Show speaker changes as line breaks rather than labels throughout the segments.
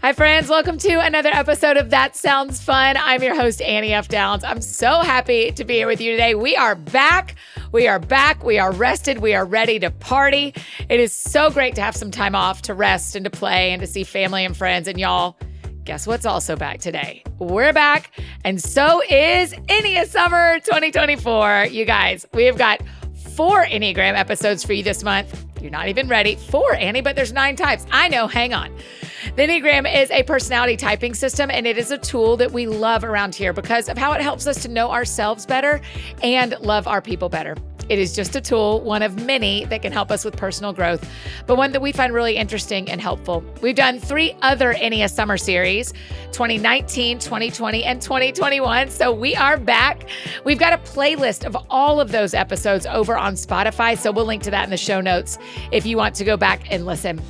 Hi, friends. Welcome to another episode of That Sounds Fun. I'm your host, Annie F. Downs. I'm so happy to be here with you today. We are back. We are rested. We are ready to party. It is so great to have some time off to rest and to play and to see family and friends. And y'all, guess what's also back today? We're back, and so is EnneaSummer 2024. You guys, we have got 4 Enneagram episodes for you this month. You're not even ready. 4, Annie, but there's 9 types. I know, hang on. The Enneagram is a personality typing system, and it is a tool that we love around here because of how it helps us to know ourselves better and love our people better. It is just a tool, one of many that can help us with personal growth, but one that we find really interesting and helpful. We've done 3 other EnneaSummer series, 2019, 2020, and 2021. So we are back. We've got a playlist of all of those episodes over on Spotify. So we'll link to that in the show notes if you want to go back and listen.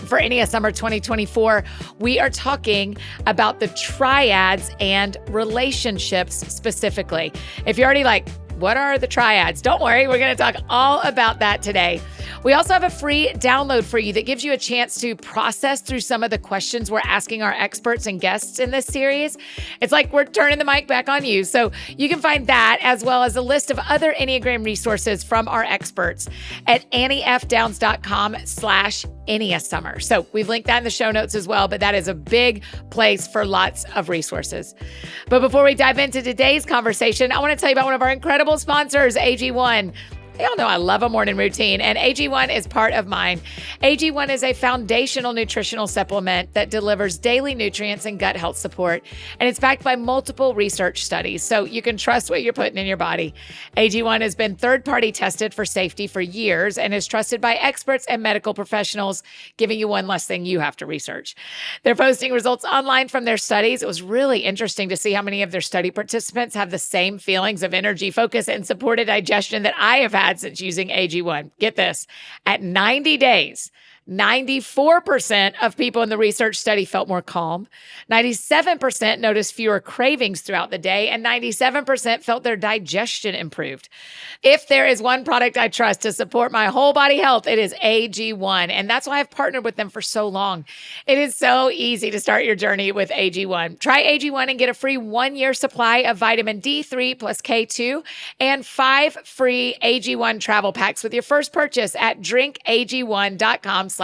For EnneaSummer 2024, we are talking about the triads and relationships specifically. If you're already like, what are the triads? Don't worry, we're going to talk all about that today. We also have a free download for you that gives you a chance to process through some of the questions we're asking our experts and guests in this series. It's like we're turning the mic back on you. So you can find that as well as a list of other Enneagram resources from our experts at anniefdowns.com/EnneaSummer. So we've linked that in the show notes as well, but that is a big place for lots of resources. But before we dive into today's conversation, I want to tell you about one of our incredible sponsors, AG1. Y'all know I love a morning routine, and AG1 is part of mine. AG1 is a foundational nutritional supplement that delivers daily nutrients and gut health support, and it's backed by multiple research studies, so you can trust what you're putting in your body. AG1 has been third-party tested for safety for years and is trusted by experts and medical professionals, giving you one less thing you have to research. They're posting results online from their studies. It was really interesting to see how many of their study participants have the same feelings of energy, focus, and supported digestion that I have had since using AG1. Get this, at 90 days, 94% of people in the research study felt more calm, 97% noticed fewer cravings throughout the day, and 97% felt their digestion improved. If there is one product I trust to support my whole body health, it is AG1, and that's why I've partnered with them for so long. It is so easy to start your journey with AG1. Try AG1 and get a free 1-year supply of vitamin D3 plus K2 and 5 free AG1 travel packs with your first purchase at drinkag1.com/soundsfun.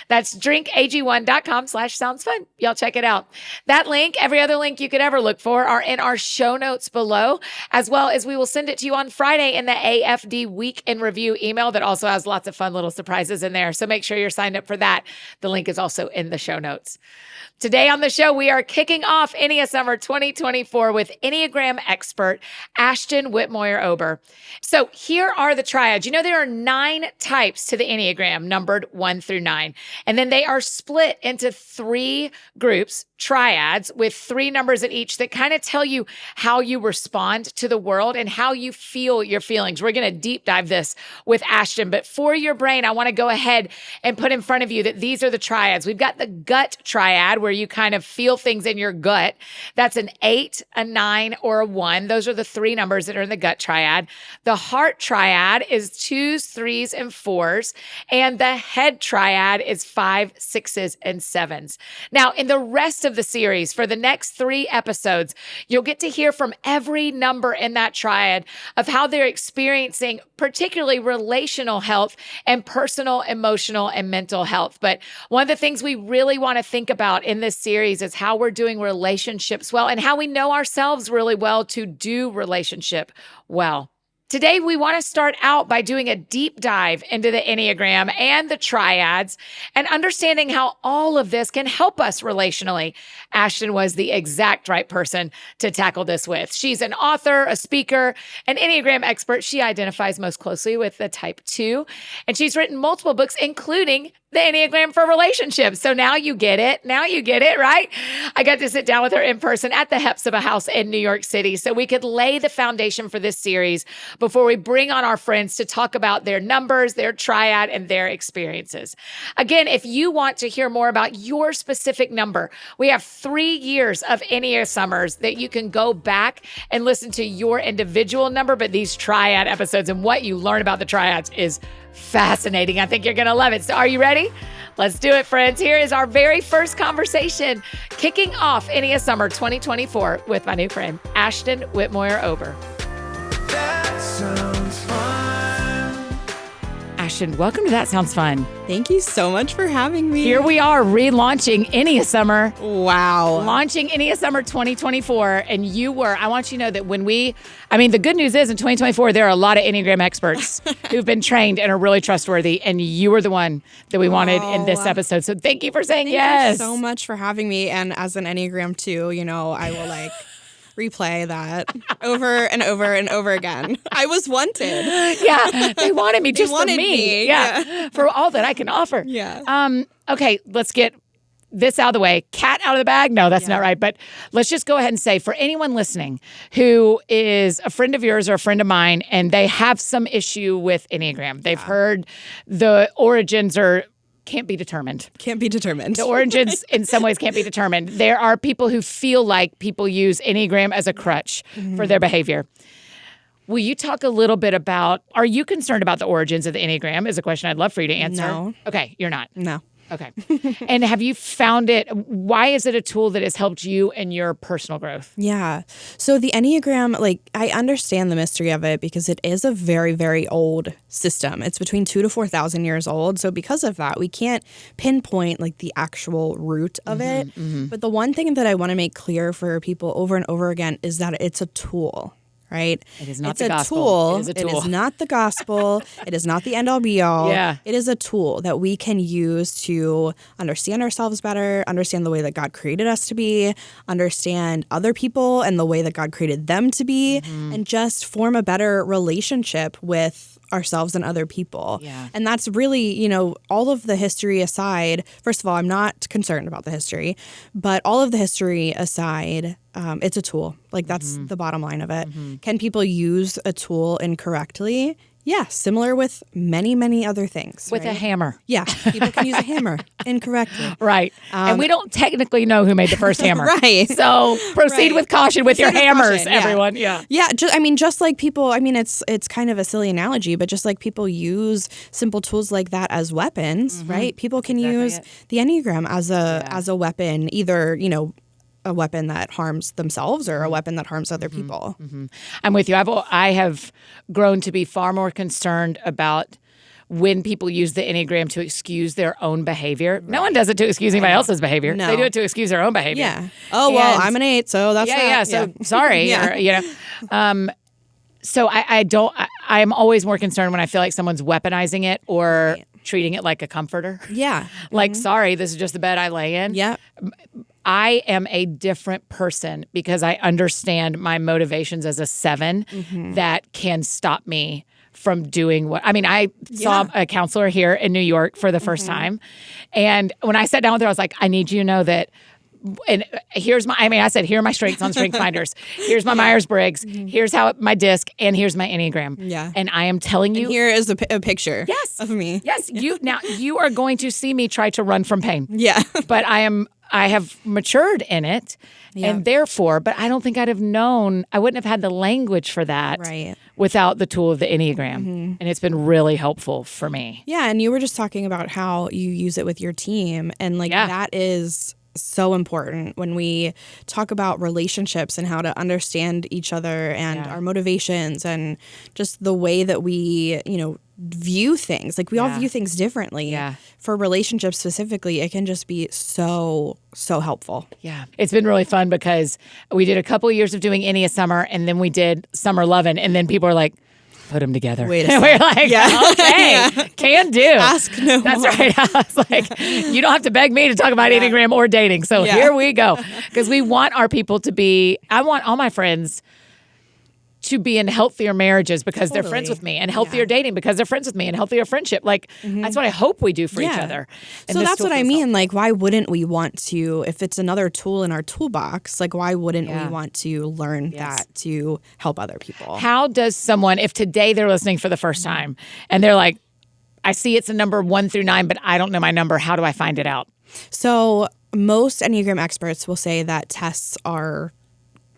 That's drinkag1.com/soundsfun. Y'all check it out. That link, every other link you could ever look for, are in our show notes below, as well as we will send it to you on Friday in the AFD Week in Review email that also has lots of fun little surprises in there. So make sure you're signed up for that. The link is also in the show notes. Today on the show, we are kicking off EnneaSummer 2024 with Enneagram expert Ashton Whitmoyer-Ober. So here are the triads. You know, there are 9 types to the Enneagram, numbered 1 through 9. And then they are split into 3 groups, triads, with 3 numbers at each that kind of tell you how you respond to the world and how you feel your feelings. We're going to deep dive this with Ashton, but for your brain, I want to go ahead and put in front of you that these are the triads. We've got the gut triad, where you kind of feel things in your gut. That's an 8, a 9, or a 1. Those are the 3 numbers that are in the gut triad. The heart triad is 2s, 3s, and 4s. And the head triad is 5, 6s, and 7s. Now, in the rest of the series, for the next 3 episodes, you'll get to hear from every number in that triad of how they're experiencing particularly relational health and personal, emotional, and mental health. But one of the things we really want to think about in this series is how we're doing relationships well and how we know ourselves really well to do relationship well. Today, we want to start out by doing a deep dive into the Enneagram and the triads and understanding how all of this can help us relationally. Ashton was the exact right person to tackle this with. She's an author, a speaker, an Enneagram expert. She identifies most closely with the type 2, and she's written multiple books, including the Enneagram for relationships. So now you get it. Now you get it, right? I got to sit down with her in person at the Hephzibah House in New York City so we could lay the foundation for this series before we bring on our friends to talk about their numbers, their triad, and their experiences. Again, if you want to hear more about your specific number, we have 3 years of EnneaSummers that you can go back and listen to your individual number, but these triad episodes and what you learn about the triads is fascinating. I think you're going to love it. So are you ready? Let's do it, friends. Here is our very first conversation, kicking off EnneaSummer 2024 with my new friend, Ashton Whitmoyer-Ober.
That sounds fun.
Ashton, welcome to That Sounds Fun.
Thank you so much for having me.
Here we are relaunching EnneaSummer.
Wow.
Launching EnneaSummer 2024. And I want you to know that the good news is in 2024, there are a lot of Enneagram experts who've been trained and are really trustworthy. And you were the one that we wanted in this episode. So thank you for saying yes.
Thank you so much for having me. And as an Enneagram 2, I will replay that over and over and over again. I was wanted.
Yeah, they wanted me just for me. Yeah, for all that I can offer.
Yeah.
Okay, let's get this out of the way. Cat out of the bag? No, that's not right. But let's just go ahead and say, for anyone listening who is a friend of yours or a friend of mine, and they have some issue with Enneagram, they've heard the origins can't be determined.
Can't be determined.
The origins in some ways can't be determined. There are people who feel like people use Enneagram as a crutch for their behavior. Will you talk a little bit about, are you concerned about the origins of the Enneagram? Is a question I'd love for you to answer. No. Okay, you're not.
No.
Okay. And have you found why is it a tool that has helped you in your personal growth?
Yeah. So the Enneagram, I understand the mystery of it because it is a very, very old system. It's between 2,000 to 4,000 years old. So because of that, we can't pinpoint the actual root of it. Mm-hmm. But the one thing that I want to make clear for people over and over again is that it's a tool. Right?
It is not
it's
the
a
gospel.
Tool.
It is a tool.
It is not the gospel. It is not the end all be all.
Yeah.
It is a tool that we can use to understand ourselves better, understand the way that God created us to be, understand other people and the way that God created them to be, and just form a better relationship with ourselves and other people.
Yeah.
And that's really, all of the history aside, first of all, I'm not concerned about the history, but all of the history aside, it's a tool. That's the bottom line of it. Can people use a tool incorrectly? Yeah, similar with many, many other things.
With a hammer.
Yeah, people can use a hammer incorrectly.
Right. And we don't technically know who made the first hammer.
Right.
So proceed with caution with your hammers,
caution,
everyone. Yeah.
Yeah, just like people, it's kind of a silly analogy, but just like people use simple tools like that as weapons, right? People can use the Enneagram as a weapon, either, a weapon that harms themselves or a weapon that harms other people.
I'm with you. I have grown to be far more concerned about when people use the Enneagram to excuse their own behavior. Right. No one does it to excuse anybody else's behavior. No. They do it to excuse their own behavior.
Yeah. Oh, well, I'm an 8, so that's that.
Yeah, so sorry.
Yeah.
So I'm always more concerned when I feel like someone's weaponizing it or treating it like a comforter.
Yeah.
Sorry, this is just the bed I lay in.
Yeah.
I am a different person because I understand my motivations as a 7 that can stop me from doing I saw a counselor here in New York for the first time. And when I sat down with her, I was like, I need you to know that. And here's I said, here are my strengths on Strength Finders. Here's my Myers-Briggs. Here's my disc. And here's my Enneagram.
Yeah.
And I am telling you.
And here is a picture of me.
Yes. You are going to see me try to run from pain.
Yeah.
But I have matured in it. Yeah. And therefore, but I don't think I wouldn't have had the language for that without the tool of the Enneagram. And it's been really helpful for me.
Yeah. And you were just talking about how you use it with your team. And that is so important when we talk about relationships and how to understand each other and our motivations and just the way that we, view things. We all view things differently.
Yeah.
For relationships specifically, it can just be so helpful.
Yeah. It's been really fun because we did a couple of years of doing EnneaSummer and then we did Summer Lovin', and then people are like, put them together.
Wait a second.
We're like, okay, can do.
Ask no
That's
more.
right. I was like, you don't have to beg me to talk about Enneagram or dating. So here we go. Because we want our people I want all my friends to be in healthier marriages because they're friends with me, and healthier dating because they're friends with me, and healthier friendship. That's what I hope we do for each other. And
so that's what I mean. Why wouldn't we want to, if it's another tool in our toolbox, why wouldn't we want to learn that to help other people?
How does someone, if today they're listening for the first time and they're like, I see it's a number 1 through 9, but I don't know my number. How do I find it out?
So most Enneagram experts will say that tests are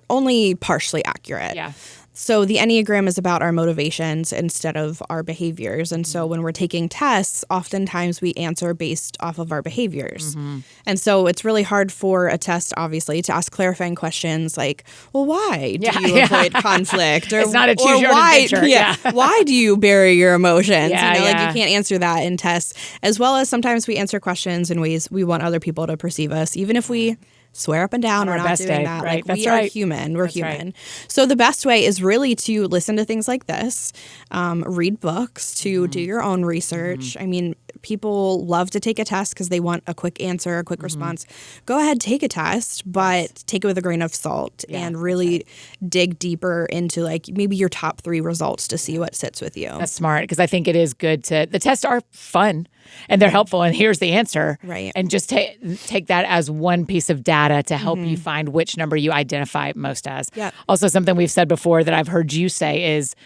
only partially accurate.
Yeah.
So the Enneagram is about our motivations instead of our behaviors. And so when we're taking tests, oftentimes we answer based off of our behaviors. And so it's really hard for a test, obviously, to ask clarifying questions like, well, why do you avoid conflict? Or,
It's not a choose
or
your own
why,
adventure.
why do you bury your emotions?
Yeah,
Like
yeah.
you can't answer that in tests. As well as sometimes we answer questions in ways we want other people to perceive us, even if we swear up and down we're
our
not
best
doing
day,
that.
right?
Like
That's
we are
right.
human. We're
That's right.
human. So the best way is really to listen to things like this, read books, to do your own research. I mean, people love to take a test because they want a quick answer, a quick response. Go ahead, take a test, but take it with a grain of salt and really dig deeper into like maybe your top 3 results to see what sits with you.
That's smart because I think it is good to. The tests are fun and they're helpful. And here's the answer.
Right.
And just take that as one piece of data to help you find which number you identify most as.
Yep.
Also, something we've said before that I've heard you say is,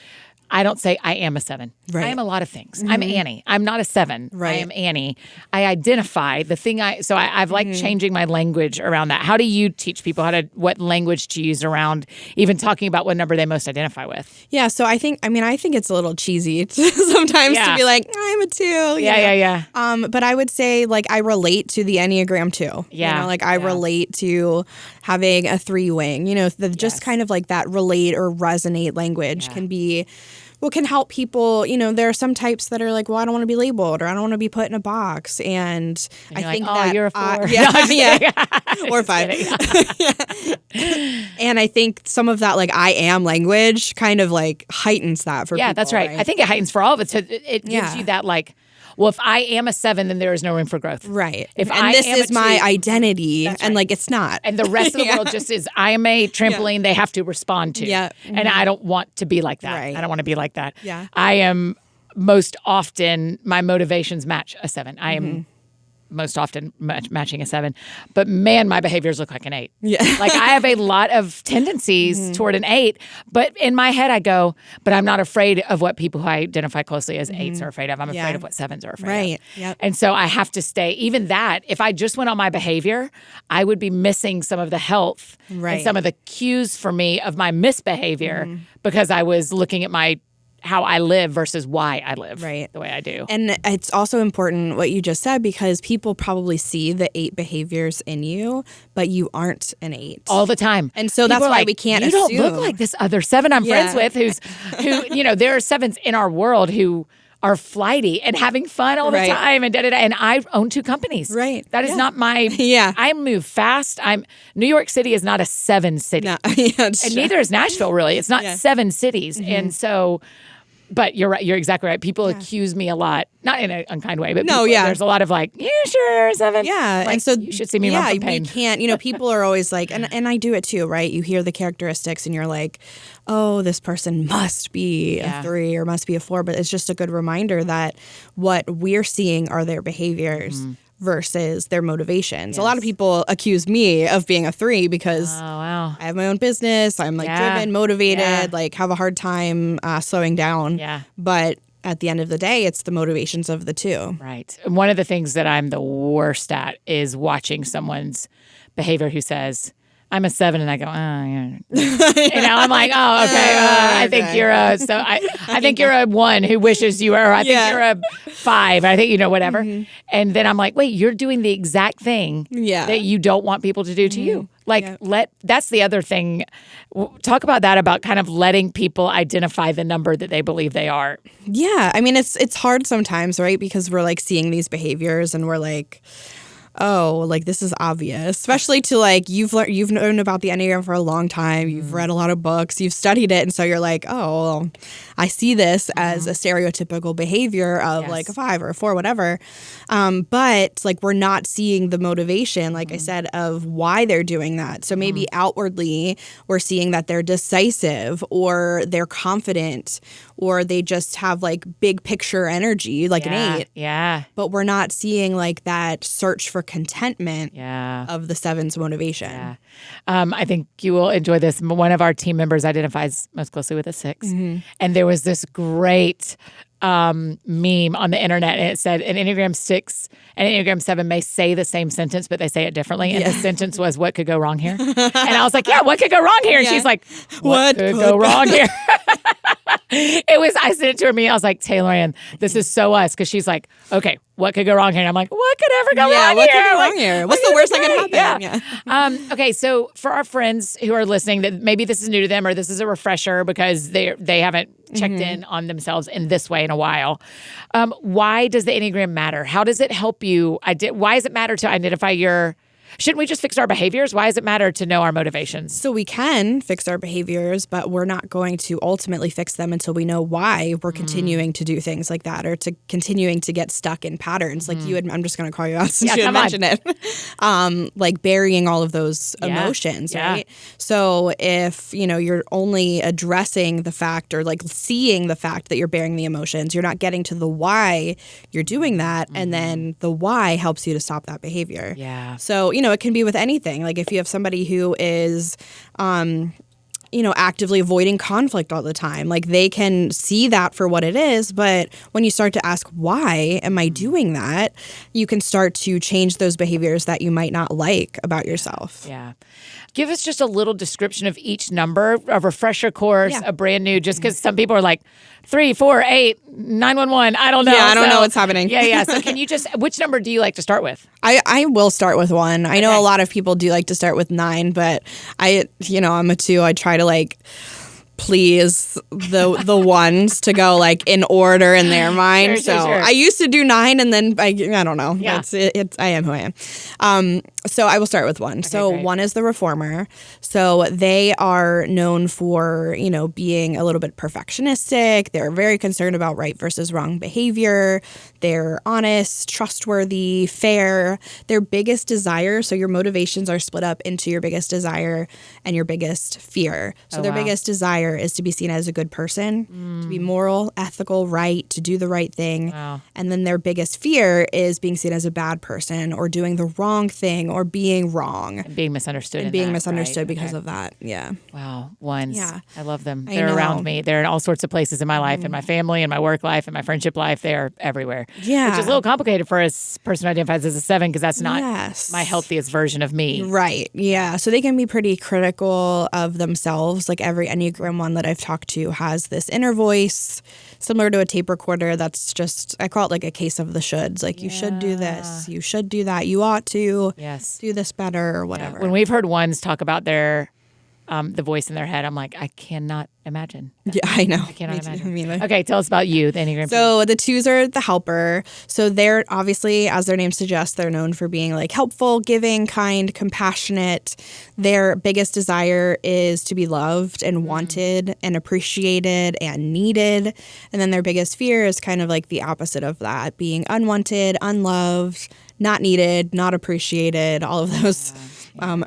I don't say I am a 7.
Right.
I am a lot of things. I'm Annie. I'm not a 7. I
Right.
am Annie. I identify the thing I've like changing my language around that. How do you teach people what language to use around even talking about what number they most identify with?
Yeah, so I think it's a little cheesy sometimes to be like, I'm a 2.
Yeah.
But I would say like I relate to the Enneagram too.
Yeah,
Like I relate to having a 3 wing. Just kind of like that relate or resonate language can help people. There are some types that are like, well, I don't want to be labeled or I don't want to be put in a box. And I
you're
think
like,
that
you're a 4.
or 5. And I think some of that like I am language kind of like heightens that for people.
Yeah, that's right. I think it heightens for all of it. So it gives you that like, well, if I am a 7, then there is no room for growth.
Right.
If
and
I
this
am
is
a
my
2,
identity.
That's
And
right.
like it's not.
And the rest of the world just is, I am a trampoline they have to respond to.
Yeah.
And I don't want to be like that.
Right.
I don't want to be like that.
Yeah.
I am most often, my motivations match a 7. I am most often matching a 7. But man, my behaviors look like an 8.
Yeah.
Like I have a lot of tendencies toward an 8, but in my head I go, but I'm not afraid of what people who I identify closely as 8s are afraid of. I'm afraid of what 7s are afraid of.
Right. Yep.
And so I have to stay, even that, if I just went on my behavior, I would be missing some of the health
Right.
and some of the cues for me of my misbehavior because I was looking at how I live versus why I live
Right.
the way I do.
And it's also important what you just said because people probably see the 8 behaviors in you, but you aren't an 8.
All the time.
And so
People
that's
are
why
like,
we can't
you don't look
assume."
like this other 7 I'm friends with who there are 7s in our world who are flighty and having fun all the
Right.
time and da-da-da. And I own 2 companies.
Right.
That is
Yeah.
not my
Yeah.
I move fast. New York City is not a 7 city.
No, yeah, it's
And
true.
neither is Nashville really. It's not 7 cities. And so but you're right. You're exactly right. People accuse me a lot, not in an unkind way, but there's a lot of like, yeah, sure, you're a 7.
Yeah,
Like,
and so
you should see me run from
we
pain.
can't. People are always like, and I do it too, right? You hear the characteristics, and you're like, oh, this person must be a 3 or must be a 4. But it's just a good reminder that what we're seeing are their behaviors versus their motivations. A lot of people accuse me of being a 3 because I have my own business. I'm like driven, motivated, like have a hard time slowing down.
Yeah.
But at the end of the day, it's the motivations of the 2.
Right. And one of the things that I'm the worst at is watching someone's behavior who says, I'm a 7, and I go, oh, yeah. I'm like, oh, okay. I think you're I think you're a 1 who wishes you were. Or I think you're a 5. I think whatever. And then I'm like, wait, you're doing the exact thing that you don't want people to do to you. Like, that's the other thing. Talk about that, about kind of letting people identify the number that they believe they are.
Yeah, I mean, it's hard sometimes, right? Because we're like seeing these behaviors, and we're like, oh, like this is obvious, especially to like you've known about the Enneagram for a long time. You've read a lot of books, you've studied it. And so you're like, oh, well, I see this as a stereotypical behavior of like a 5 or a 4, whatever. But like we're not seeing the motivation, like I said, of why they're doing that. So maybe outwardly we're seeing that they're decisive or they're confident or they just have like big picture energy, like an 8.
Yeah.
But we're not seeing like that search for contentment
Yeah.
of the 7's motivation.
Yeah. I think you will enjoy this. One of our team members identifies most closely with a 6.
Mm-hmm.
And there was this great meme on the internet, and it said an Enneagram 6 and Enneagram 7 may say the same sentence, but they say it differently. And the sentence was, "What could go wrong here?" And I was like, "Yeah, what could go wrong here?" And she's like, "What could go wrong here?" I sent it to her, I was like, Taylor Ann, this is so us. Because she's like, okay, what could go wrong here? And I'm like, what could ever go wrong here?
What could go wrong here? What's the worst that could happen?
Yeah. Okay, so for our friends who are listening, that maybe this is new to them or this is a refresher because they haven't checked in on themselves in this way in a while. Why does the Enneagram matter? How does it help you? Why does it matter to identify your... Shouldn't we just fix our behaviors? Why does it matter to know our motivations?
So we can fix our behaviors, but we're not going to ultimately fix them until we know why we're continuing to do things like that or to continuing to get stuck in patterns. Like I'm just going to call you out since you had mentioned it. Like burying all of those emotions, right? So if, you're only addressing the fact or like seeing the fact that you're bearing the emotions, you're not getting to the why you're doing that. And then the why helps you to stop that behavior.
Yeah.
So, it can be with anything. Like if you have somebody who is, actively avoiding conflict all the time, like they can see that for what it is. But when you start to ask, why am I doing that? You can start to change those behaviors that you might not like about yourself.
Yeah. Give us just a little description of each number, a refresher course, a brand new, just because some people are like 3, 4, 8, 911. I don't know.
Yeah, I don't know what's happening.
Yeah. So can you which number do you like to start with?
I will start with 1. I know a lot of people do like to start with 9, but I'm a 2. I try to like please the ones to go like in order in their mind. Sure. I used to do 9 and then I don't know. Yeah. I am who I am. So I will start with 1. Okay, so great. 1 is the reformer. So they are known for, being a little bit perfectionistic. They're very concerned about right versus wrong behavior. They're honest, trustworthy, fair. Their biggest desire, so your motivations are split up into your biggest desire and your biggest fear. So their biggest desire is to be seen as a good person, to be moral, ethical, right, to do the right thing. Wow. And then their biggest fear is being seen as a bad person or doing the wrong thing or being wrong.
And being misunderstood.
And being misunderstood because of that. Yeah.
Wow. 1s. Yeah. I love them.
I
They're
know.
around me. They're in all sorts of places in my life, in my family, in my work life, in my friendship life. They're everywhere.
Yeah.
Which is a little complicated for a person who identifies as a 7 because that's not my healthiest version of me.
Right. Yeah. So they can be pretty critical of themselves. Like every Enneagram 1 that I've talked to has this inner voice similar to a tape recorder that's just, I call it like a case of the shoulds. Like you should do this, you should do that, you ought to do this better or whatever.
Yeah. When we've heard 1s talk about their the voice in their head, I'm like, I cannot imagine.
Yeah, I know.
I cannot imagine. Okay, tell us about you, the Enneagram.
So the 2s are the helper. So they're obviously, as their name suggests, they're known for being like helpful, giving, kind, compassionate. Their biggest desire is to be loved and wanted and appreciated and needed. And then their biggest fear is kind of like the opposite of that, being unwanted, unloved, not needed, not appreciated, all of those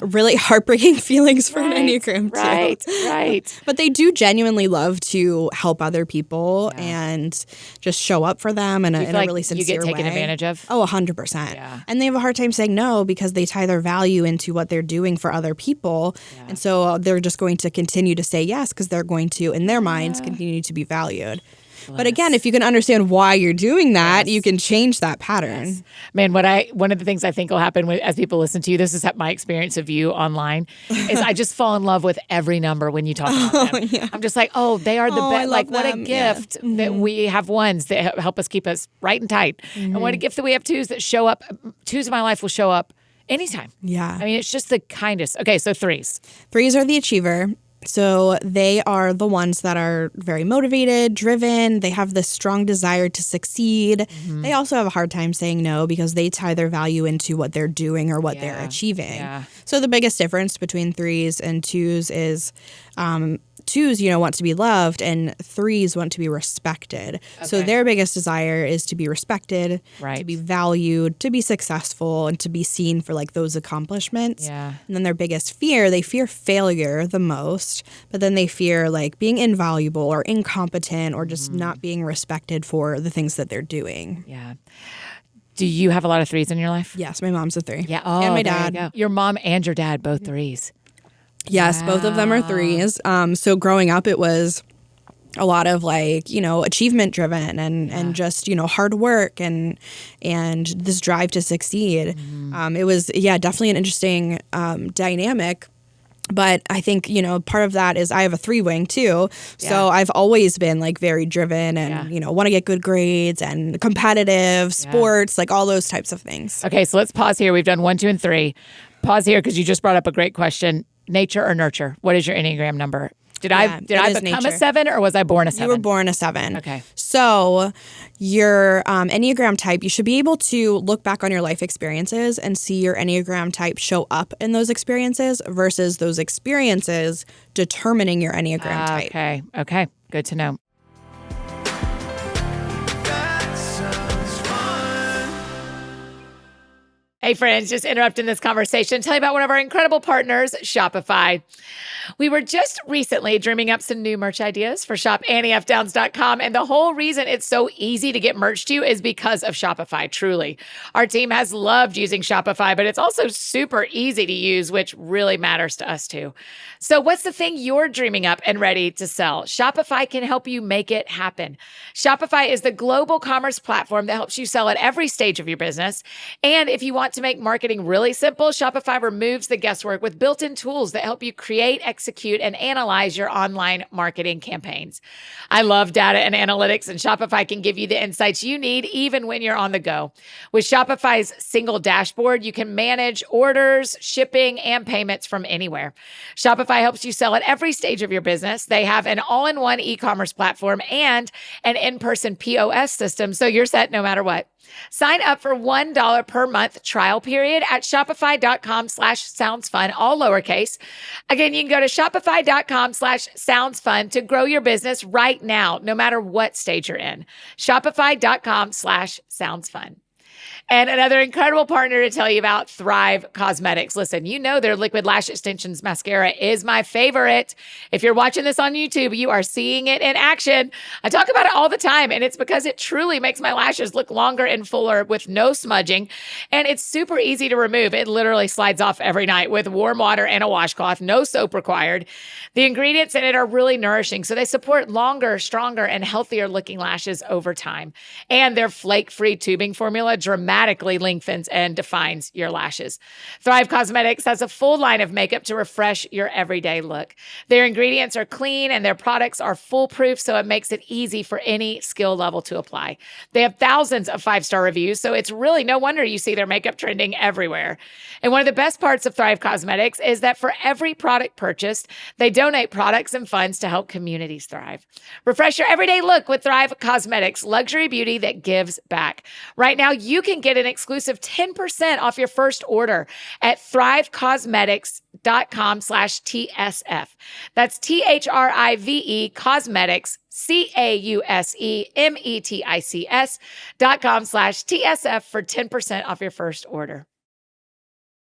really heartbreaking feelings for an Enneagram too.
Right.
But they do genuinely love to help other people and just show up for them in a really sincere way.
You get taken advantage of?
Oh, 100%.
Yeah.
And they have a hard time saying no because they tie their value into what they're doing for other people. Yeah. And so they're just going to continue to say yes because they're going to, in their minds, continue to be valued. But again, if you can understand why you're doing that, you can change that pattern.
Yes. Man, one of the things I think will happen as people listen to you, this is my experience of you online, is I just fall in love with every number when you talk about them. Yeah. I'm just like, they are the best. Like, what a gift that we have 1s that help us keep us right and tight. And what a gift that we have 2s that show up. 2s in my life will show up anytime.
Yeah.
I mean, it's just the kindest. Okay, so 3s.
3s are the achiever. So they are the ones that are very motivated, driven. They have this strong desire to succeed. Mm-hmm. They also have a hard time saying no because they tie their value into what they're doing or what they're achieving. Yeah. So the biggest difference between 3s and 2s is 2s, want to be loved, and 3s want to be respected. Okay. So their biggest desire is to be respected, to be valued, to be successful, and to be seen for like those accomplishments. Yeah. And then their biggest fear, they fear failure the most, but then they fear like being invaluable or incompetent or just not being respected for the things that they're doing.
Yeah. Do you have a lot of threes in your life?
Yes, my mom's a 3.
Yeah. Oh,
and my
there you
dad.
go. Your mom and your dad, both threes.
Yes, both of them are 3s. So growing up, it was a lot of like, achievement driven and just, hard work and this drive to succeed. It was, definitely an interesting dynamic. But I think, part of that is I have a 3 wing too. So I've always been like very driven and, want to get good grades and competitive sports, like all those types of things.
Okay, so let's pause here. We've done 1, 2, and 3. Pause here because you just brought up a great question. Nature or nurture? What is your Enneagram number? Did I become a 7 or was I born a 7?
You were born a 7.
Okay.
So your Enneagram type, you should be able to look back on your life experiences and see your Enneagram type show up in those experiences versus those experiences determining your Enneagram type.
Okay. Good to know.
That sounds fun.
Hey friends, just interrupting this conversation, tell you about one of our incredible partners, Shopify. We were just recently dreaming up some new merch ideas for shopannefdowns.com, and the whole reason it's so easy to get merch to is because of Shopify, truly. Our team has loved using Shopify, but it's also super easy to use, which really matters to us too. So what's the thing you're dreaming up and ready to sell? Shopify can help you make it happen. Shopify is the global commerce platform that helps you sell at every stage of your business. And if you want to make marketing really simple, Shopify removes the guesswork with built-in tools that help you create, execute, and analyze your online marketing campaigns. I love data and analytics, and Shopify can give you the insights you need even when you're on the go. With Shopify's single dashboard, you can manage orders, shipping, and payments from anywhere. Shopify helps you sell at every stage of your business. They have an all-in-one e-commerce platform and an in-person POS system, so you're set no matter what. Sign up for $1 per month trial period at shopify.com/soundsfun, all lowercase. Again, you can go to shopify.com/soundsfun to grow your business right now, no matter what stage you're in. Shopify.com/soundsfun. And another incredible partner to tell you about, Thrive Cosmetics. Listen, you know their Liquid Lash Extensions mascara is my favorite. If you're watching this on YouTube, you are seeing it in action. I talk about it all the time, and it's because it truly makes my lashes look longer and fuller with no smudging. And it's super easy to remove. It literally slides off every night with warm water and a washcloth, no soap required. The ingredients in it are really nourishing, so they support longer, stronger, and healthier looking lashes over time. And their flake-free tubing formula dramatically lengthens and defines your lashes. Thrive Cosmetics has a full line of makeup to refresh your everyday look. Their ingredients are clean and their products are foolproof, so it makes it easy for any skill level to apply. They have thousands of 5-star reviews, so it's really no wonder you see their makeup trending everywhere. And one of the best parts of Thrive Cosmetics is that for every product purchased, they donate products and funds to help communities thrive. Refresh your everyday look with Thrive Cosmetics, luxury beauty that gives back. Right now, you can get an exclusive 10% off your first order at thrivecosmetics.com/TSF. That's THRIVE Cosmetics, CAUSEMETICS.com/TSF for 10% off your first order.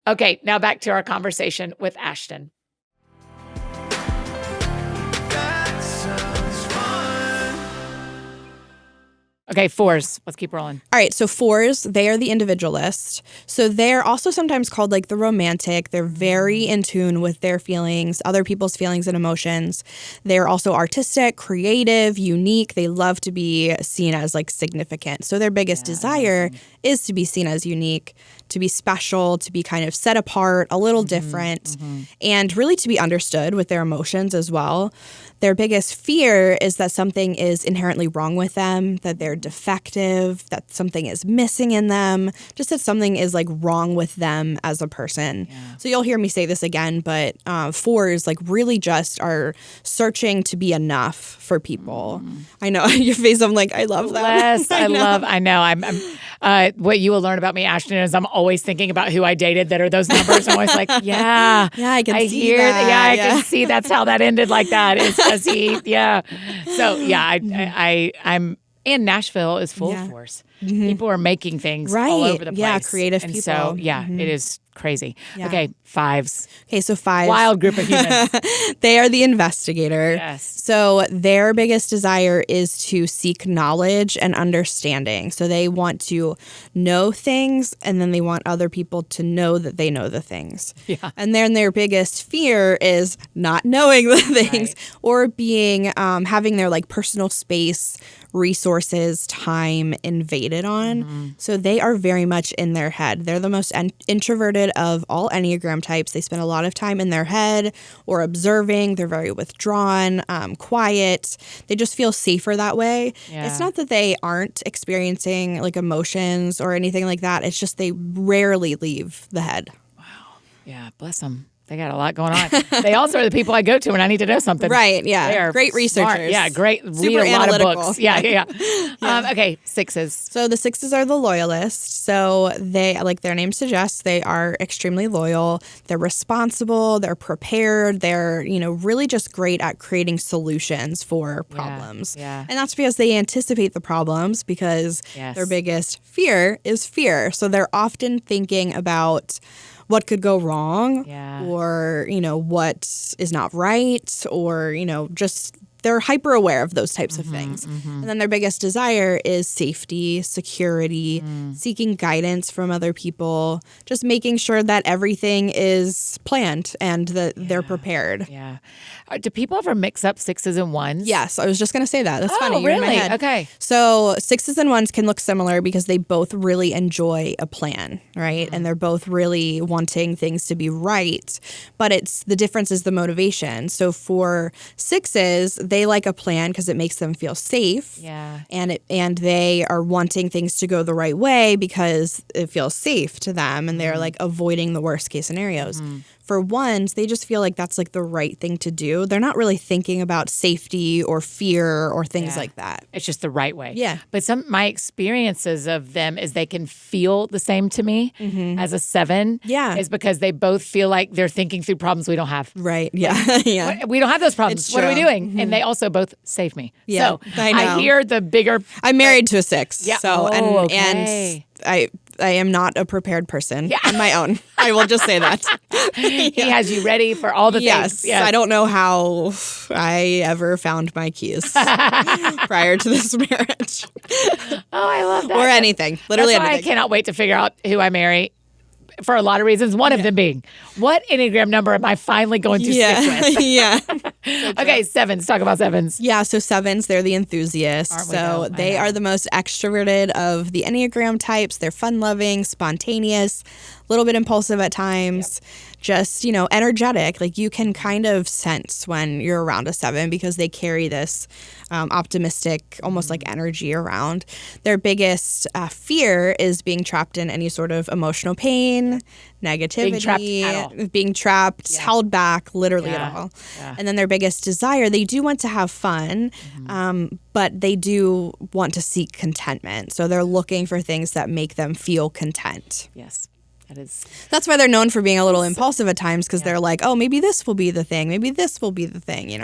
Okay, now back to our conversation with Ashton.
That sounds fun.
Okay, 4s. Let's keep rolling.
All right, so 4s, they are the individualist. So they're also sometimes called like the romantic. They're very in tune with their feelings, other people's feelings and emotions. They're also artistic, creative, unique. They love to be seen as like significant. So their biggest desire is to be seen as unique, to be special, to be kind of set apart, a little different, and really to be understood with their emotions as well. Their biggest fear is that something is inherently wrong with them, that they're defective, that something is missing in them, just that something is like wrong with them as a person. So you'll hear me say this again, but 4s like really just are searching to be enough for people. I know your face. I'm like, I love that.
Yes, I know. I'm what you will learn about me, Ashton, is I'm always thinking about who I dated that are those numbers. I'm always like, yeah,
I can see
hear
that.
Yeah, I can see that's how that ended like that. Is because he, yeah. So yeah, And Nashville is full of force. People are making things all over the place.
Yeah, creative
and
people.
So, it is crazy.
Yeah.
Okay, 5s.
Okay, so 5s.
Wild group of humans.
They are the investigator.
Yes.
So their biggest desire is to seek knowledge and understanding. So they want to know things, and then they want other people to know that they know the things.
Yeah.
And then their biggest fear is not knowing the things or being having their like personal space, resources, time invaded on. So they are very much in their head. They're the most introverted of all Enneagram types. They spend a lot of time in their head or observing. They're very withdrawn, quiet. They just feel safer that way.
Yeah.
It's not that they aren't experiencing like emotions or anything like that. It's just they rarely leave the head.
Yeah, bless them. They got a lot going on. They also are the people I go to when I need to know something.
Right, yeah.
They are
great researchers.
smart. Yeah, great.
Super
Read a lot
analytical.
of books. Yeah. Okay, 6s.
So the 6s are the loyalists. So they, like their name suggests, they are extremely loyal. They're responsible. They're prepared. They're, really just great at creating solutions for problems.
Yeah.
And that's because they anticipate the problems because their biggest fear is fear. So they're often thinking about what could go wrong or, what is not right or, just they're hyper aware of those types of things. And then their biggest desire is safety, security, seeking guidance from other people, just making sure that everything is planned and that they're prepared.
Yeah. Do people ever mix up 6s and 1s?
Yes, I was just going to say that. That's funny.
Oh,
You're in my
really?
head.
Okay.
So 6s and 1s can look similar because they both really enjoy a plan, right? And they're both really wanting things to be right. But the difference is the motivation. So for 6s, they like a plan because it makes them feel safe.
Yeah.
And they are wanting things to go the right way because it feels safe to them and they're like avoiding the worst case scenarios. For 1s, they just feel like that's like the right thing to do. They're not really thinking about safety or fear or things like that.
It's just the right way.
Yeah.
But my experiences of them is they can feel the same to me as a 7.
Yeah.
Is because they both feel like they're thinking through problems we don't have.
Right. Yeah. Yeah.
We don't have those problems.
It's
What are we
true.
doing? And they also both save me.
Yeah,
So
I know.
hear the bigger.
I'm married to a 6.
Yeah.
So
Okay.
and I am not a prepared person on my own. I will just say that.
He has you ready for all the
Yes.
things. Yes.
I don't know how I ever found my keys prior to this marriage
Oh, I love that.
or anything. Literally
That's why I
anything.
cannot wait to figure out who I marry. For a lot of reasons. One of them being, what Enneagram number am I finally going to stick with?
Yeah.
Okay, 7s. Talk about 7s.
Yeah, so 7s, they're the enthusiasts.
Aren't we,
So
though? I
they
know.
are the most extroverted of the Enneagram types. They're fun-loving, spontaneous, a little bit impulsive at times, just, energetic. Like you can kind of sense when you're around a 7 because they carry this optimistic, almost like energy around. Their biggest fear is being trapped in any sort of emotional pain, negativity,
Being trapped at all.
held back, literally
Yeah.
at all.
Yeah.
And then their biggest desire, they do want to have fun, but they do want to seek contentment. So they're looking for things that make them feel content.
Yes, that is.
That's why they're known for being a little impulsive at times because they're like, oh, maybe this will be the thing. Maybe this will be the thing,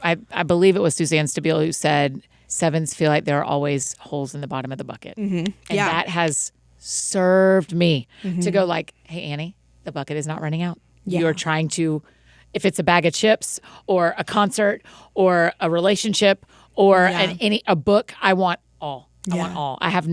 I believe it was Suzanne Stabile who said 7s feel like there are always holes in the bottom of the bucket. And that has served me to go like, hey, Annie, the bucket is not running out. You're trying to, if it's a bag of chips or a concert or a relationship or a book, I want all. I want all. I have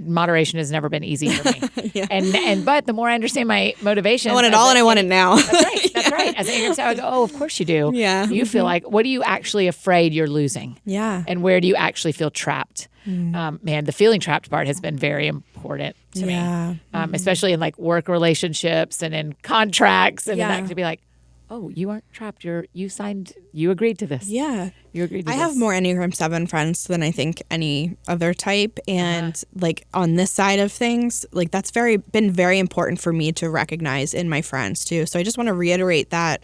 moderation has never been easy for me. But the more I understand my motivation,
I want it all and I want it now.
That's right. That's right. As an Enneagram 7, I go, oh, of course you do.
Yeah.
You feel like, what are you actually afraid you're losing?
Yeah.
And where do you actually feel trapped? Man, the feeling trapped part has been very important to me, especially in like work relationships and in contracts and in that to be like, oh, you aren't trapped. You agreed to this.
Yeah.
You agreed to
I
this.
have more Enneagram 7 friends than I think any other type. And like on this side of things, like that's been very important for me to recognize in my friends too. So I just want to reiterate that,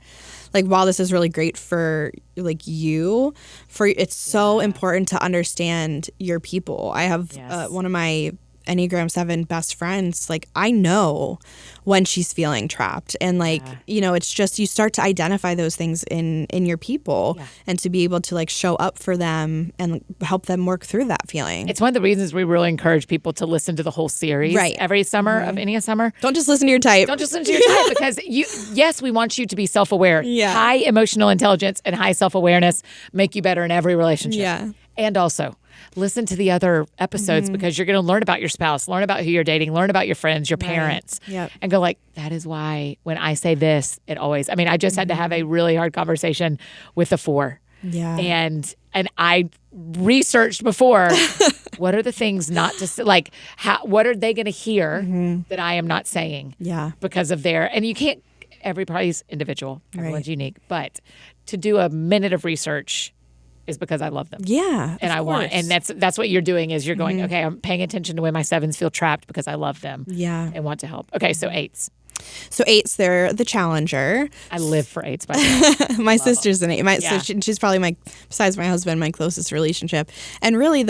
like, while this is really great for like it's so important to understand your people. I have one of my Enneagram 7 best friends, like I know when she's feeling trapped. And like, it's just you start to identify those things in your people and to be able to like show up for them and help them work through that feeling.
It's one of the reasons we really encourage people to listen to the whole series every summer of EnneaSummer.
Don't just listen to your type.
Don't just listen to your type because yes, we want you to be self-aware.
Yeah.
High emotional intelligence and high self-awareness make you better in every relationship.
Yeah.
And also listen to the other episodes because you're going to learn about your spouse, learn about who you're dating, learn about your friends, your parents, and go like, that is why when I say this, it always, I just had to have a really hard conversation with the 4.
Yeah.
And I researched before, what are the things not to say, like, what are they going to hear that I am not saying?
Yeah.
Because of and you can't, everybody's individual, everyone's unique, but to do a minute of research is because I love them.
Yeah.
And I want, and that's what you're doing is you're going, okay, I'm paying attention to when my 7s feel trapped because I love them.
Yeah.
And want to help. Okay, so 8s.
So 8s, they're the challenger.
I live for 8s, by the way.
My sister's an 8. So she's probably besides my husband, my closest relationship. And really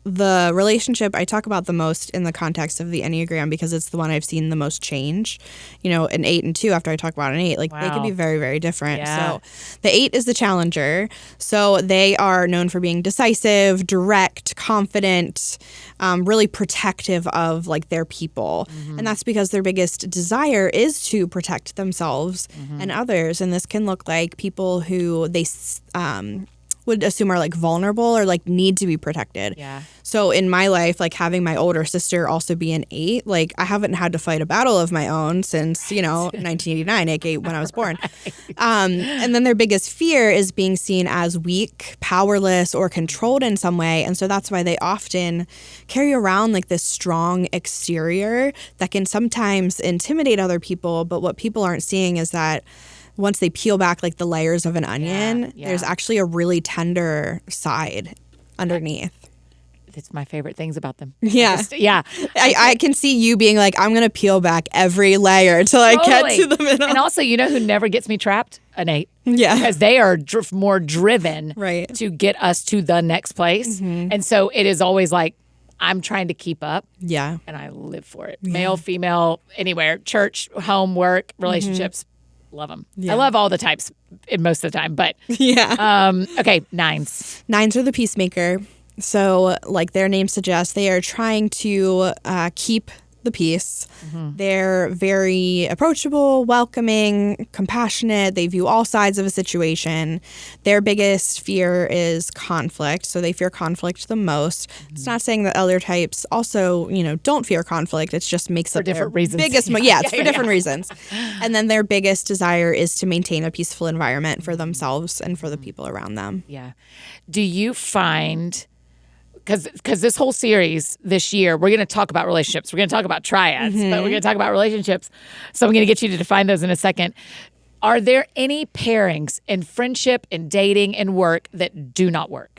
the relationship I talk about the most in the context of the Enneagram because it's the one I've seen the most change. An 8 and 2 after I talk about an 8, like they can be very, very different.
Yeah.
So the 8 is the challenger. So they are known for being decisive, direct, confident, really protective of like their people. And that's because their biggest desire is to protect themselves and others. And this can look like people who they would assume are like vulnerable or like need to be protected.
Yeah.
So in my life, like having my older sister also be an 8, like I haven't had to fight a battle of my own since, 1989, aka when I was born. And then their biggest fear is being seen as weak, powerless, or controlled in some way. And so that's why they often carry around like this strong exterior that can sometimes intimidate other people. But what people aren't seeing is that once they peel back like the layers of an onion, there's actually a really tender side underneath.
It's my favorite things about them.
Yeah. I can see you being like, I'm going to peel back every layer until I get to the middle.
And also, who never gets me trapped? An 8.
Yeah.
Because they are more driven
right.
to get us to the next place. And so it is always like, I'm trying to keep up.
Yeah.
And I live for it. Male, female, anywhere, church, home, work, relationships. Love them. Yeah. I love all the types most of the time, but okay, 9s.
9s are the peacemaker. So like their name suggests, they are trying to keep the peace. They're very approachable, welcoming, compassionate. They view all sides of a situation. Their biggest fear is conflict. So they fear conflict the most. It's not saying that other types also, don't fear conflict. It just makes
for different reasons.
Biggest, it's for different reasons. And then their biggest desire is to maintain a peaceful environment for themselves and for the people around them.
Yeah. Do you find... Because this whole series this year, we're going to talk about relationships. We're going to talk about triads, but we're going to talk about relationships. So I'm going to get you to define those in a second. Are there any pairings in friendship, in dating, and work that do not work?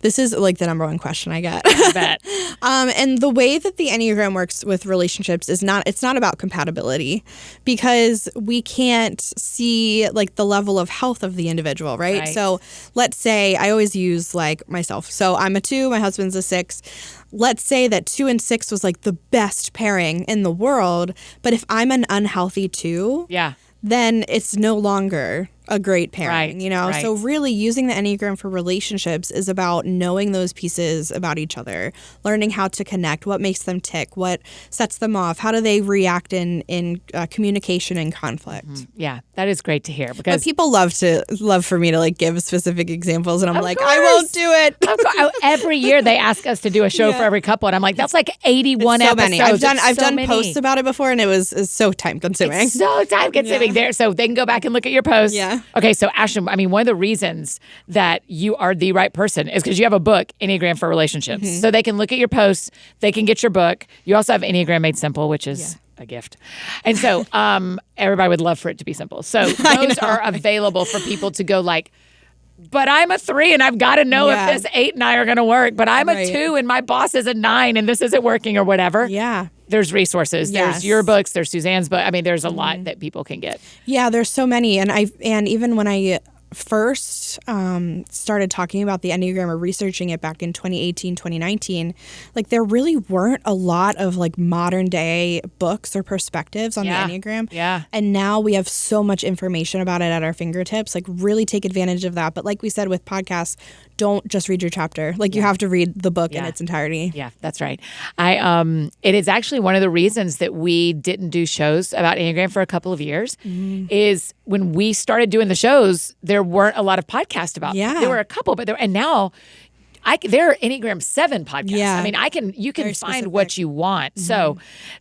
This is like the number one question I get.
I bet.
And the way that the Enneagram works with relationships is it's not about compatibility because we can't see like the level of health of the individual, right? So let's say I always use like myself. So I'm a 2, my husband's a 6. Let's say that 2 and 6 was like the best pairing in the world. But if I'm an unhealthy 2, then it's no longer a great pairing, So really using the Enneagram for relationships is about knowing those pieces about each other, learning how to connect, what makes them tick, what sets them off, how do they react in communication and conflict.
Yeah, that is great to hear because
but people love for me to like give specific examples, and I'm like, I won't do it.
Of course. Every year they ask us to do a show for every couple, and I'm like, that's like 81
so
episodes.
Many. I've done posts about it before, and it's so time consuming.
It's so time consuming there, so they can go back and look at your posts.
Yeah.
Okay, so Ashton, one of the reasons that you are the right person is because you have a book, Enneagram for Relationships. So they can look at your posts, they can get your book. You also have Enneagram Made Simple, which is a gift. And so everybody would love for it to be simple. So those are available for people to go like, but I'm a 3 and I've got to know if this 8 and I are going to work. But I'm a 2 and my boss is a 9 and this isn't working or whatever.
Yeah.
There's resources. There's your books. There's Suzanne's book. There's a lot that people can get.
Yeah, there's so many. And even when I first started talking about the Enneagram or researching it back in 2018, 2019, like there really weren't a lot of like modern day books or perspectives on the Enneagram.
Yeah.
And now we have so much information about it at our fingertips. Like really take advantage of that. But like we said with podcasts, don't just read your chapter. Like you have to read the book in its entirety.
Yeah, that's right. It is actually one of the reasons that we didn't do shows about Enneagram for a couple of years is when we started doing the shows, there weren't a lot of podcasts about it. There were a couple, but and now there are Enneagram 7 podcasts.
Yeah.
I mean, you can
Very
find
specific.
what you want. So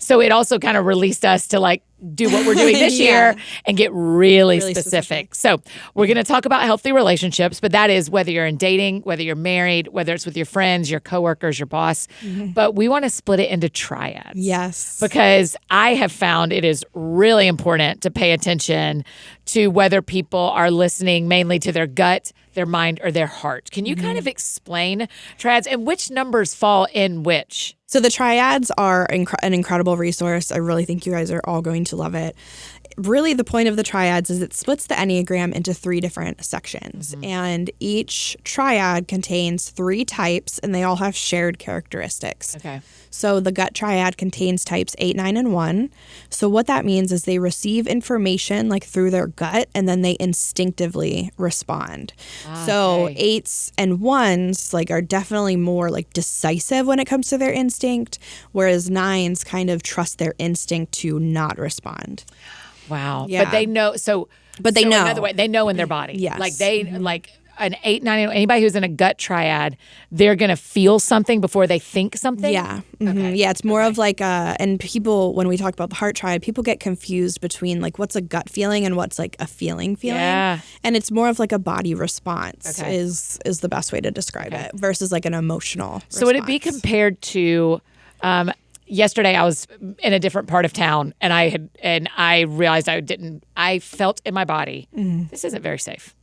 it also kind of released us to like do what we're doing this year and get really specific. So we're going to talk about healthy relationships, but that is whether you're in dating, whether you're married, whether it's with your friends, your coworkers, your boss. But we want to split it into triads.
Yes.
Because I have found it is really important to pay attention to whether people are listening mainly to their gut, their mind, or their heart. Can you kind of explain triads and which numbers fall in which?
So the triads are an incredible resource. I really think you guys are all going to love it. Really, the point of the triads is it splits the Enneagram into 3 different sections. And each triad contains 3 types, and they all have shared characteristics.
Okay.
So the gut triad contains types 8, 9, and 1. So what that means is they receive information like through their gut, and then they instinctively respond. So 8s and 1s like are definitely more like decisive when it comes to their instinct, whereas 9s kind of trust their instinct to not respond.
Wow.
Yeah.
But they know.
But they know.
Another way, they know in their body.
Yes.
Like like an 8, 9, anybody who's in a gut triad, they're going to feel something before they think something.
Yeah. Okay. Yeah. It's more of like and people, when we talk about the heart triad, people get confused between like what's a gut feeling and what's like a feeling.
Yeah.
And it's more of like a body response
Okay.
is the best way to describe it versus like an emotional
So would it be
response.
compared to, yesterday I was in a different part of town and I realized I felt in my body, this isn't very safe.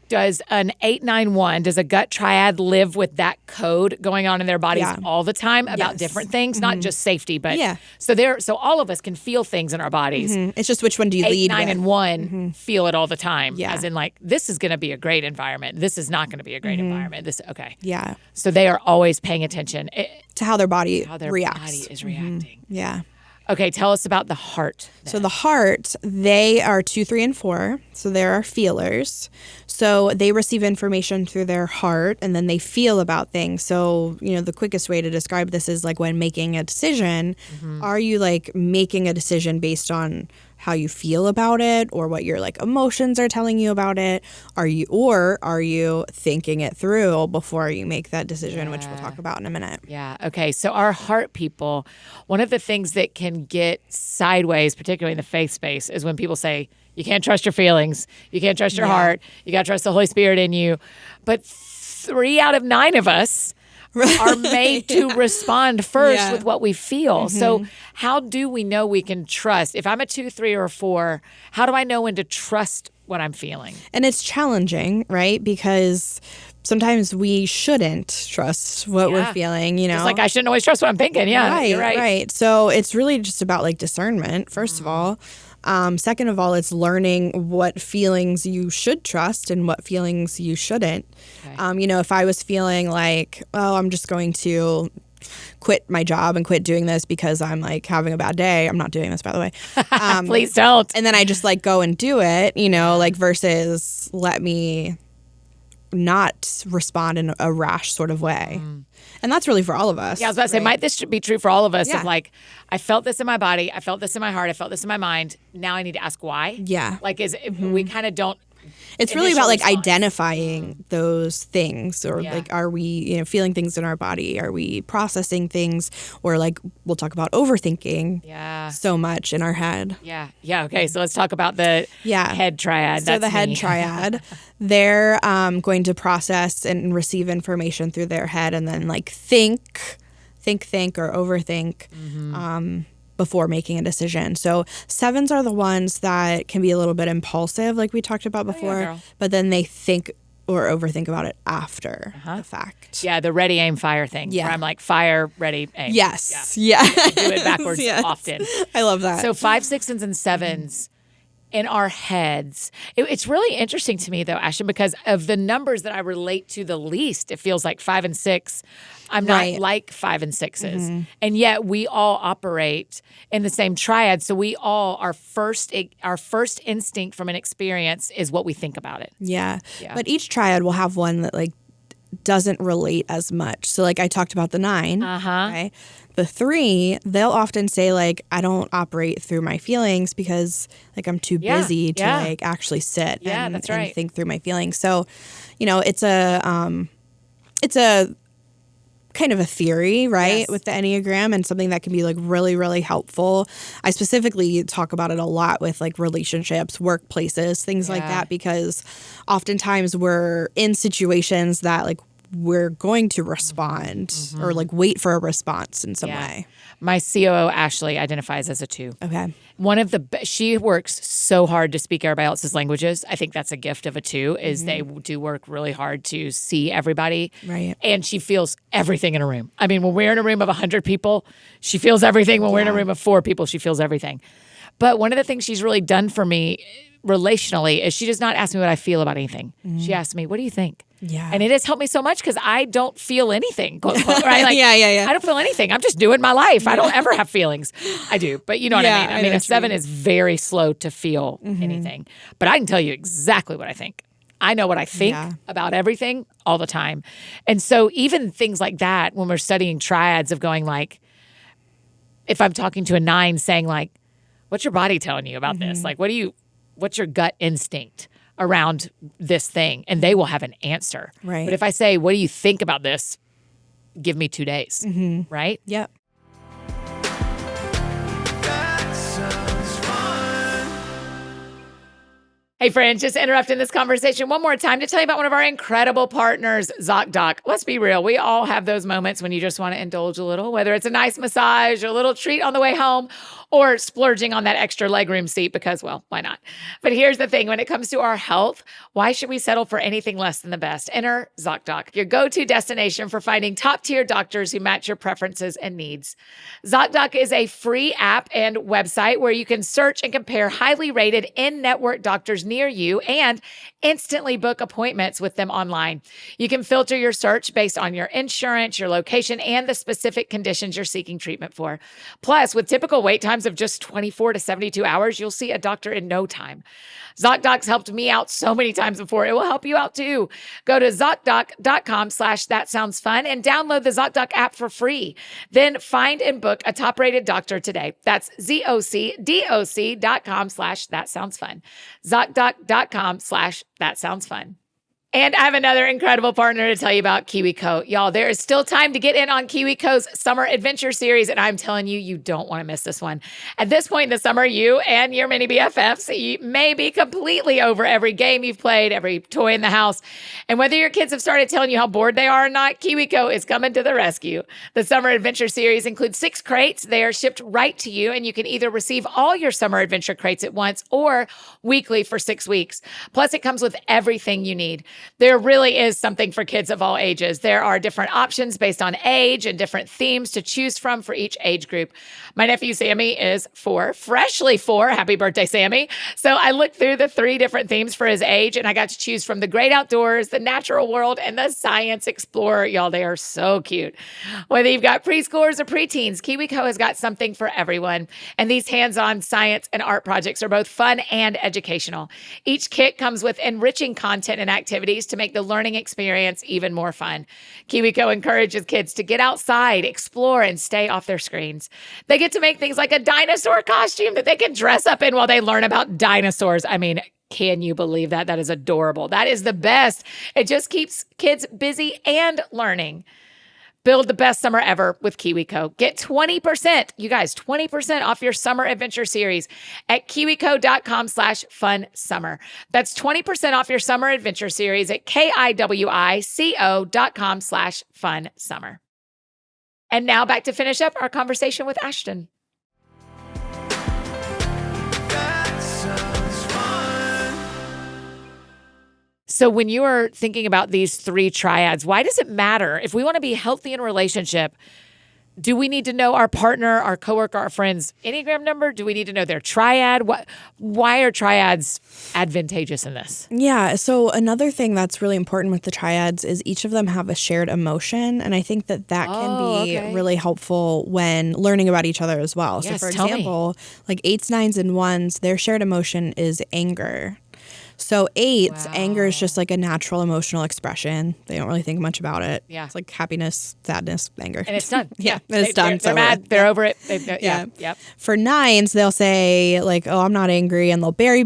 Does an 891, does a gut triad live with that code going on in their bodies all the time about
Yes.
different things, not just safety, but
Yeah.
so all of us can feel things in our bodies.
It's just which one do you
8,
lead
9,
with?
and 1 feel it all the time.
Yeah.
As in like, this is going to be a great environment. This is not going to be a great environment. Okay.
Yeah.
So they are always paying attention
To how their body
how their
reacts.
body is reacting.
Yeah.
Okay, tell us about the heart.
So the heart, they are 2, 3, and 4. So there are feelers. So they receive information through their heart and then they feel about things. So, the quickest way to describe this is like when making a decision, are you like making a decision based on how you feel about it or what your like emotions are telling you about it? Are you thinking it through before you make that decision, which we'll talk about in a minute?
Yeah. Okay. So our heart people, one of the things that can get sideways, particularly in the faith space, is when people say, you can't trust your feelings. You can't trust your heart. You got to trust the Holy Spirit in you. But 3 out of 9 of us are made to respond first with what we feel. So how do we know we can trust? If I'm a 2, 3, or a 4, how do I know when to trust what I'm feeling?
And it's challenging, right? Because sometimes we shouldn't trust what we're feeling,
It's like I shouldn't always trust what I'm thinking. Yeah,
Right,
you're right.
right. So it's really just about like discernment, first of all. Second of all, it's learning what feelings you should trust and what feelings you shouldn't.
Okay.
If I was feeling like, oh, I'm just going to quit my job and quit doing this because I'm like having a bad day. I'm not doing this, by the way.
Please don't.
And then I just like go and do it, like versus let me not respond in a rash sort of way. And that's really for all of us.
Yeah, I was about to say, might this be true for all of us?
Yeah.
Of like, I felt this in my body, I felt this in my heart, I felt this in my mind. Now I need to ask why.
Yeah.
Like, we kind of don't.
It's really about like
response.
identifying those things or like, are we, feeling things in our body? Are we processing things? Or like, we'll talk about overthinking so much in our head.
Yeah. Yeah. Okay. So let's talk about the head triad.
So
That's
the head
me.
triad, they're going to process and receive information through their head and then like think or overthink before making a decision. So 7s are the ones that can be a little bit impulsive, like we talked about before,
girl.
but then they think or overthink about it after the fact.
Yeah. The ready, aim, fire thing.
Yeah.
Where I'm like, fire, ready, aim.
Yes. Yeah.
Do it backwards
Yes.
often.
I love that.
So 5, 6s, and 7s. in our heads. It's really interesting to me, though, Ashton, because of the numbers that I relate to the least. It feels like 5 and 6. I'm not
Right.
like 5 and 6s. And yet we all operate in the same triad. So we all, our first instinct from an experience is what we think about it.
Yeah.
Yeah.
But each triad will have one that like doesn't relate as much. So like I talked about the 9. Okay. The 3, they'll often say like, I don't operate through my feelings because like I'm too busy to like actually sit and think through my feelings. So, you know, it's a kind of a theory, right,
Yes.
with the Enneagram, and something that can be like really, really helpful. I specifically talk about it a lot with like relationships, workplaces, things like that, because oftentimes we're in situations that like we're going to respond or like wait for a response in some way.
My COO, Ashley, identifies as a 2.
Okay.
One of the she works so hard to speak everybody else's languages. I think that's a gift of a 2 is they do work really hard to see everybody.
Right.
And she feels everything in a room. I mean, when we're in a room of 100 people, she feels everything. When we're in a room of 4 people, she feels everything. But one of the things she's really done for me relationally is she does not ask me what I feel about anything. She asks me, what do you think?
Yeah.
And it has helped me so much because I don't feel anything. Quote, unquote, right? Like,
Yeah.
I don't feel anything. I'm just doing my life. I don't ever have feelings. I do, but you know what I mean? I mean,
know
a
what you
7
mean.
is very slow to feel anything, but I can tell you exactly what I think. I know what I think about everything all the time. And so even things like that, when we're studying triads of going like, if I'm talking to a 9 saying like, what's your body telling you about this? Like, what's your gut instinct around this thing? And they will have an answer.
Right.
But if I say, what do you think about this? Give me 2 days. Right?
Yep.
That sounds fun.
Hey, friends, just interrupting this conversation one more time to tell you about one of our incredible partners, ZocDoc. Let's be real. We all have those moments when you just want to indulge a little, whether it's a nice massage or a little treat on the way home or splurging on that extra legroom seat because, well, why not? But here's the thing. When it comes to our health, why should we settle for anything less than the best? Enter ZocDoc, your go-to destination for finding top-tier doctors who match your preferences and needs. ZocDoc is a free app and website where you can search and compare highly rated in-network doctors near you and instantly book appointments with them online. You can filter your search based on your insurance, your location, and the specific conditions you're seeking treatment for. Plus, with typical wait times of just 24 to 72 hours, you'll see a doctor in no time. ZocDoc's helped me out so many times before. It will help you out too. Go to ZocDoc.com/thatsoundsfun and download the ZocDoc app for free. Then find and book a top-rated doctor today. That's ZocDoc.com/thatsoundsfun. ZocDoc.com/thatsoundsfun. And I have another incredible partner to tell you about, KiwiCo. Y'all, there is still time to get in on KiwiCo's Summer Adventure Series, and I'm telling you, you don't want to miss this one. At this point in the summer, you and your mini BFFs may be completely over every game you've played, every toy in the house. And whether your kids have started telling you how bored they are or not, KiwiCo is coming to the rescue. The Summer Adventure Series includes 6 crates. They are shipped right to you, and you can either receive all your Summer Adventure crates at once or weekly for 6 weeks. Plus, it comes with everything you need. There really is something for kids of all ages. There are different options based on age and different themes to choose from for each age group. My nephew Sammy is 4, freshly 4. Happy birthday, Sammy. So I looked through the 3 different themes for his age, and I got to choose from the great outdoors, the natural world, and the science explorer. Y'all, they are so cute. Whether you've got preschoolers or preteens, KiwiCo has got something for everyone. And these hands-on science and art projects are both fun and educational. Each kit comes with enriching content and activities to make the learning experience even more fun. KiwiCo encourages kids to get outside, explore, and stay off their screens. They get to make things like a dinosaur costume that they can dress up in while they learn about dinosaurs. I mean, can you believe that? That is adorable. That is the best. It just keeps kids busy and learning. Build the best summer ever with KiwiCo. Get 20%, you guys, 20% off your Summer Adventure Series at KiwiCo.com/funsummer. That's 20% off your Summer Adventure Series at KiwiCo.com/funsummer. And now back to finish up our conversation with Ashton.
That sounds fun.
So when you are thinking about these 3 triads, why does it matter if we want to be healthy in a relationship? do we need to know our partner, our coworker, our friend's Enneagram number? Do we need to know their triad? Why are triads advantageous in this?
Yeah. So another thing that's really important with the triads is each of them have a shared emotion. And I think that can be really helpful when learning about each other as well.
Yes,
so for
tell me.
example, like 8s, 9s, and 1s, their shared emotion is anger. So 8s, anger is just like a natural emotional expression. They don't really think much about it.
Yeah.
It's like happiness, sadness, anger.
And it's done.
Yeah, it's done.
They're mad. They're over it.
Yeah.
Yep.
For 9s, they'll say like, "Oh, I'm not angry," and they'll bury,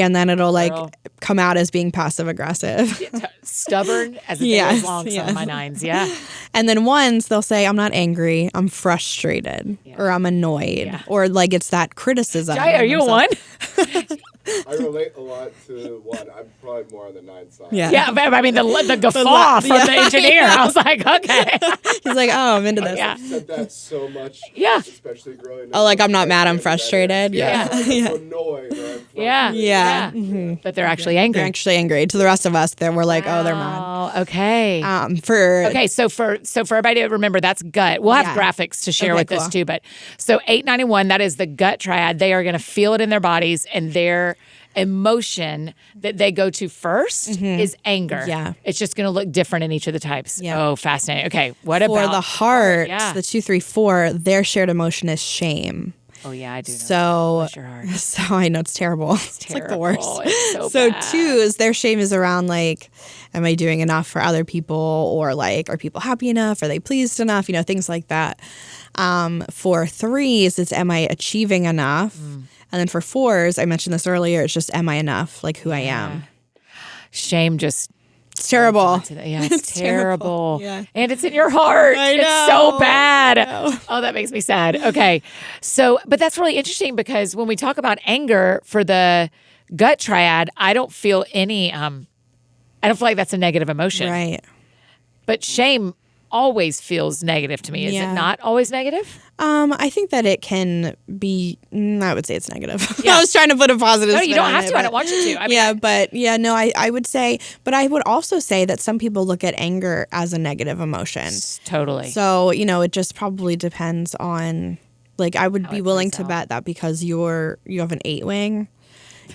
and then it'll like come out as being passive aggressive.
Stubborn as a day
Yes,
is long. Some of my 9s. Yeah.
And then 1s, they'll say, "I'm not angry. I'm frustrated, or I'm annoyed, or like it's that criticism."
Jai, are you a 1?
I relate a lot to 1. I'm probably more on the 9 side.
Yeah.
Yeah, but I mean the guffaw from the engineer. I was like, okay.
He's like, "Oh, I'm into this."
Yeah.
I've said that so much.
Yeah.
Especially growing up.
Oh, like I'm not mad. I'm frustrated.
Yeah.
I'm annoyed. Or I'm
Yeah.
Yeah.
Yeah. But they're actually angry.
They're actually angry. To the rest of us, then we're like, "Oh, they're mad."
Oh, okay.
For
So for everybody to remember, that's gut. We'll have
Yeah.
graphics to share
Okay,
with this
cool.
too. But so 8, 9, and 1, that is the gut triad. They are going to feel it in their bodies, and their emotion that they go to first is anger.
Yeah.
It's just going to look different in each of the types.
Yeah.
Oh, fascinating. Okay, what
for
about
the heart,
Yeah.
the 2, 3, 4, their shared emotion is shame.
Oh yeah, I do know.
So,
Bless your heart.
so I know it's terrible. It's like the worst.
Terrible. It's so
So
bad.
2s, their shame is around like, am I doing enough for other people, or like, are people happy enough? Are they pleased enough? Things like that. For 3s, it's am I achieving enough? And then for 4s, I mentioned this earlier, it's just am I enough? Like who I am.
Shame just
It's terrible.
Yeah, it's terrible.
Yeah.
And it's in your heart.
I
It's
know.
so bad. Oh, that makes me sad. Okay. So, but that's really interesting because when we talk about anger for the gut triad, I don't feel any I don't feel like that's a negative emotion.
Right.
But shame always feels negative to me. Is it
Yeah.
not always negative?
I think that it can be. I would say it's negative.
Yeah.
I was trying to put a positive.
No, you
spin
don't
on
have
it,
to. I
but-
don't want you to. I mean,
yeah, but yeah, no, I would say, but I would also say that some people look at anger as a negative emotion.
totally.
So it just probably depends on. Like, I would be
it
willing
plays
to
out.
bet that because you have an 8 wing.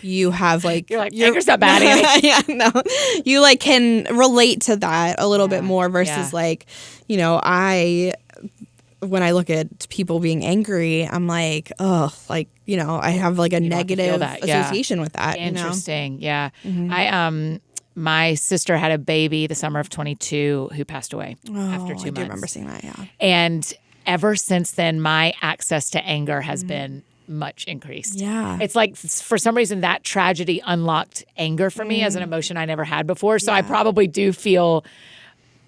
You have like
You're like, anger's not bad, Annie.
yeah, no, you like can relate to that a little bit more versus
yeah.
like, when I look at people being angry, I'm like, oh, like, I have like a
don't have to feel
negative
that, yeah.
association with that.
Interesting. Yeah. I my sister had a baby the summer of 22 who passed away after 2
I
months.
do remember seeing that. Yeah.
And ever since then, my access to anger has been much increased.
Yeah.
It's like for some reason that tragedy unlocked anger for me as an emotion I never had before. So I probably do feel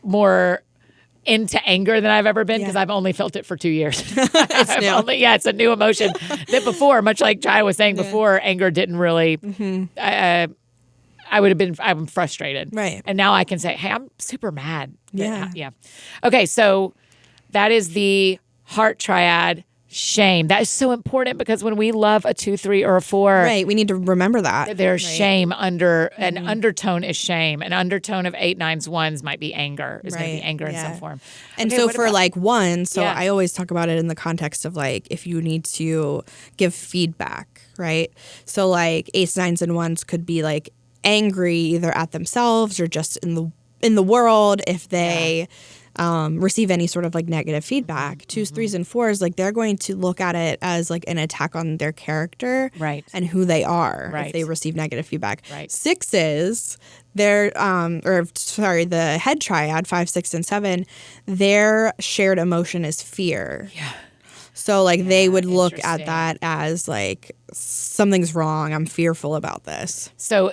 more into anger than I've ever been because I've only felt it for 2 years. It's
new.
it's a new emotion that before, much like Jai was saying before, anger didn't really, I'm frustrated.
Right.
And now I can say, hey, I'm super mad.
Yeah.
Yeah. Okay. So that is the heart triad. Shame. That is so important because when we love a 2, 3, or a 4,
Right. We need to remember that.
there's shame under an undertone is shame. An undertone of 8, 9s, 1s might be anger. Is going to be
Right.
anger in
Yeah.
some form.
And
Okay,
so
what
for
about-
like 1, so
Yeah.
I always talk about it in the context of like if you need to give feedback, right? So like 8s, 9s, and 1s could be like angry either at themselves or just in the world if they receive any sort of like negative feedback. 2s, 3s, and 4s, like they're going to look at it as like an attack on their character
Right.
and who they are
Right.
if they receive negative feedback.
Right.
6s, the head triad, 5, 6, and 7, their shared emotion is fear.
Yeah.
So like they would look at
interesting.
that as like something's wrong. I'm fearful about this.
So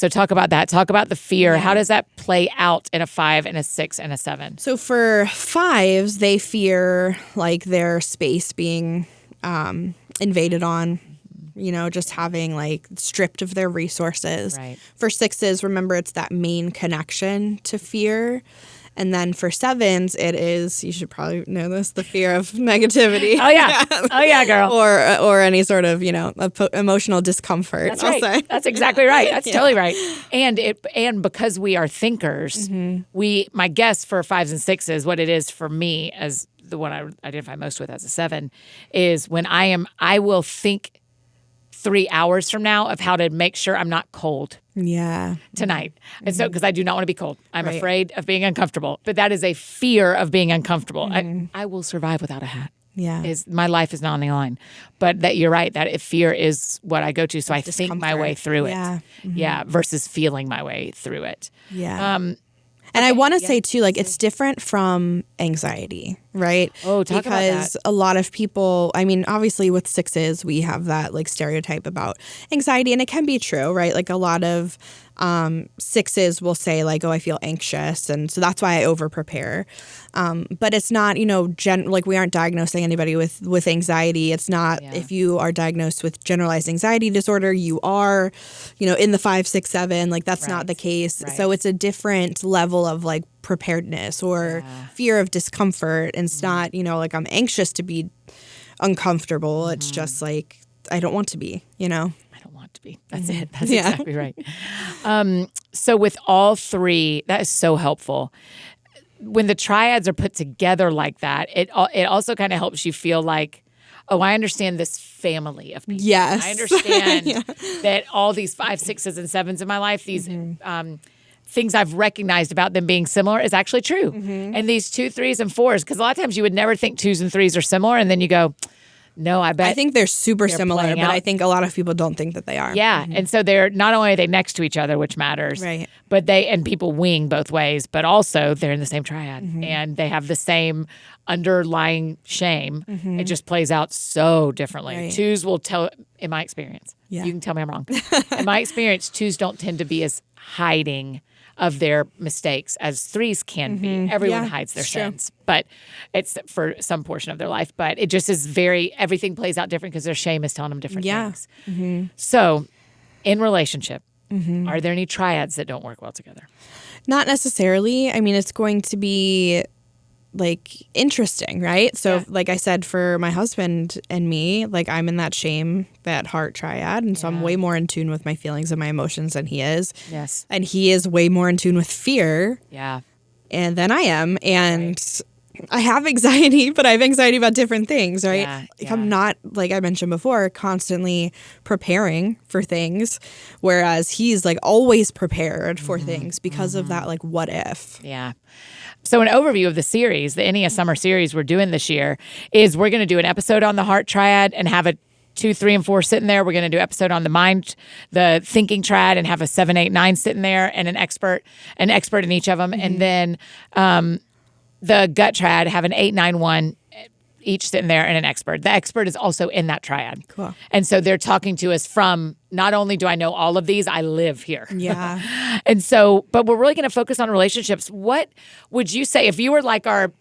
talk about that. Talk about the fear. How does that play out in a 5 and a 6 and a 7?
So for 5s, they fear like their space being invaded on, just having like stripped of their resources.
Right.
For 6s, remember it's that main connection to fear. And then for 7s, it is, you should probably know this, the fear of negativity.
Oh yeah. Oh yeah, girl.
Or any sort of, emotional discomfort.
That's
I'll
right.
say.
That's exactly right. That's totally right. And because we are thinkers, my guess for 5s and 6s, what it is for me as the one I identify most with as a 7, is when I will think 3 hours from now of how to make sure I'm not cold
Yeah.
tonight. And so, because I do not want to be cold. I'm
Right.
afraid of being uncomfortable. But that is a fear of being uncomfortable. I will survive without a hat.
Yeah.
My life is not on the line. But that you're right, that if fear is what I go to. So I think my way
Discomfort.
through it.
Yeah.
Yeah. Versus feeling my way through it.
Yeah. And I want to say too, like it's different from anxiety, right?
Oh, talk about that.
Because a lot of people, I mean, obviously with 6s, we have that like stereotype about anxiety, and it can be true, right? Like a lot of 6s will say like, oh, I feel anxious, and so that's why I over prepare. But it's not, like we aren't diagnosing anybody with anxiety. It's not if you are diagnosed with generalized anxiety disorder, you are, in the 5, 6, 7. Like that's not the case.
Right.
So it's a different level of like preparedness or fear of discomfort. And it's not, like I'm anxious to be uncomfortable. It's just like I don't want to be,
I don't want to be. That's it. That's exactly right. So with all 3, that is so helpful. When the triads are put together like that, it also kind of helps you feel like, oh, I understand this family of people.
Yes.
I understand that all these 5, 6s, and 7s in my life, these things I've recognized about them being similar is actually true. And these 2, 3s, and 4s, because a lot of times you would never think 2s and 3s are similar, and then you go, no, I bet.
I think they're super similar,
playing
but
out.
I think a lot of people don't think that they are.
Yeah. And so they're not only are they next to each other, which matters,
Right.
but and people wing both ways, but also they're in the same triad and they have the same underlying shame. It just plays out so differently.
Right.
2s will tell, in my experience,
Yeah.
you can tell me I'm wrong. In my experience, 2s don't tend to be as hiding of their mistakes as 3s can be. Everyone
Yeah,
hides their
it's true.
sins, but it's for some portion of their life. But it just is everything plays out different because their shame is telling them different things. So in relationship, are there any triads that don't work well together?
Not necessarily. I mean, it's going to be like interesting, right? So like I said, for my husband and me, like I'm in that shame, that heart triad. And so I'm way more in tune with my feelings and my emotions than he is.
Yes.
And he is way more in tune with fear
Yeah.
and than I am. And I have anxiety, but I have anxiety about different things, right?
Yeah,
Like I'm
yeah.
not, like I mentioned before, constantly preparing for things, whereas he's like always prepared for things because of that, like, what if?
Yeah. So an overview of the series, the EnneaSummer series we're doing this year, is we're going to do an episode on the heart triad and have a 2, 3, and 4 sitting there. We're going to do an episode on the mind, the thinking triad, and have a 7, 8, 9 sitting there, and an expert in each of them. And then the gut triad, have an 8, 9, 1 each sitting there, and an expert. The expert is also in that triad.
Cool.
And so they're talking to us from, not only do I know all of these, I live here.
Yeah.
And so, but we're really going to focus on relationships. What would you say if you were like our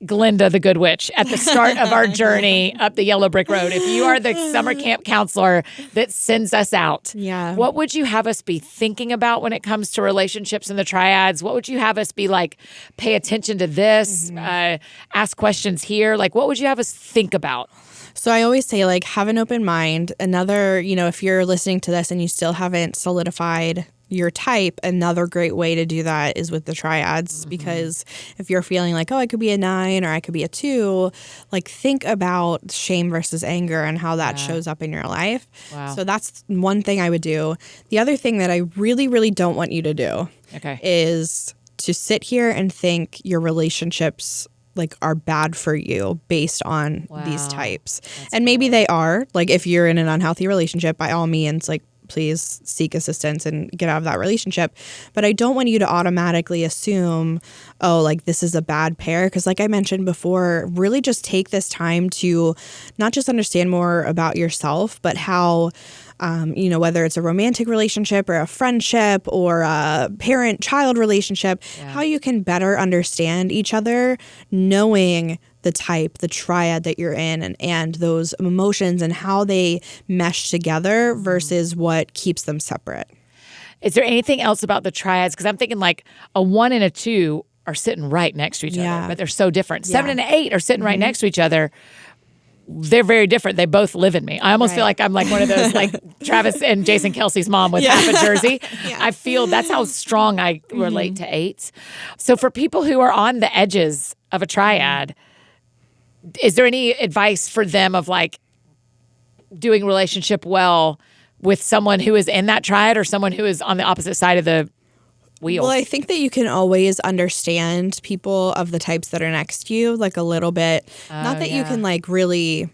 Glinda the Good Witch at the start of our journey up the yellow brick road? If you are the summer camp counselor that sends us out,
Yeah.
what would you have us be thinking about when it comes to relationships and the triads? What would you have us be like, pay attention to this, ask questions here? Like, what would you have us think about?
So I always say, like, have an open mind. Another, if you're listening to this and you still haven't solidified your type, another great way to do that is with the triads, because if you're feeling like, oh, I could be a 9 or I could be a 2, like, think about shame versus anger and how that shows up in your life.
Wow.
So that's one thing I would do. The other thing that I really, really don't want you to do is to sit here and think your relationships like are bad for you based on these types. And maybe they are. Like, if you're in an unhealthy relationship, by all means, like, please seek assistance and get out of that relationship. But I don't want you to automatically assume, oh, like, this is a bad pair. Because like I mentioned before, really just take this time to not just understand more about yourself, but how, whether it's a romantic relationship or a friendship or a parent-child relationship, how you can better understand each other, knowing the type, the triad that you're in, and those emotions and how they mesh together versus what keeps them separate.
Is there anything else about the triads? Because I'm thinking like a 1 and a 2 are sitting right next to each other, but they're so different. 7 and 8 are sitting right next to each other. They're very different. They both live in me. I almost feel like I'm like one of those, like Travis and Jason Kelsey's mom with half a jersey. I feel that's how strong I relate to 8s. So for people who are on the edges of a triad, is there any advice for them of like doing relationship well with someone who is in that triad or someone who is on the opposite side of the wheel?
Well, I think that you can always understand people of the types that are next to you, like a little bit. Not that you can like really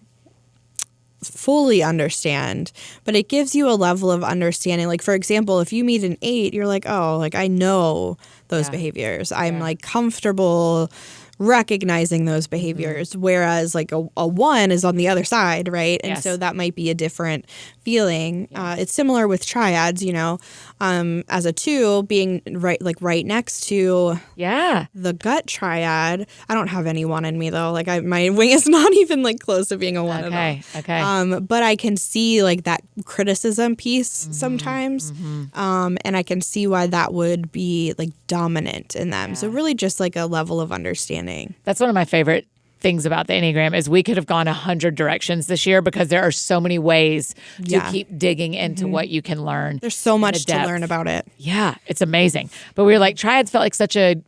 fully understand, but it gives you a level of understanding. Like, for example, if you meet an 8, you're like, oh, like I know those behaviors. I'm like comfortable recognizing those behaviors, whereas like a 1 is on the other side, right? And so that might be a different feeling. It's similar with triads, you know, as a 2 being right next to the gut triad. I don't have any 1 in me though. Like my wing is not even like close to being a 1 at all.
Okay.
But I can see like that criticism piece sometimes, and I can see why that would be like dominant in them. So really just like a level of understanding.
That's one of my favorite things about the Enneagram is we could have gone 100 directions this year because there are so many ways to keep digging into what you can learn.
There's so much to learn about it.
Yeah, it's amazing. But we were like, triads felt like such a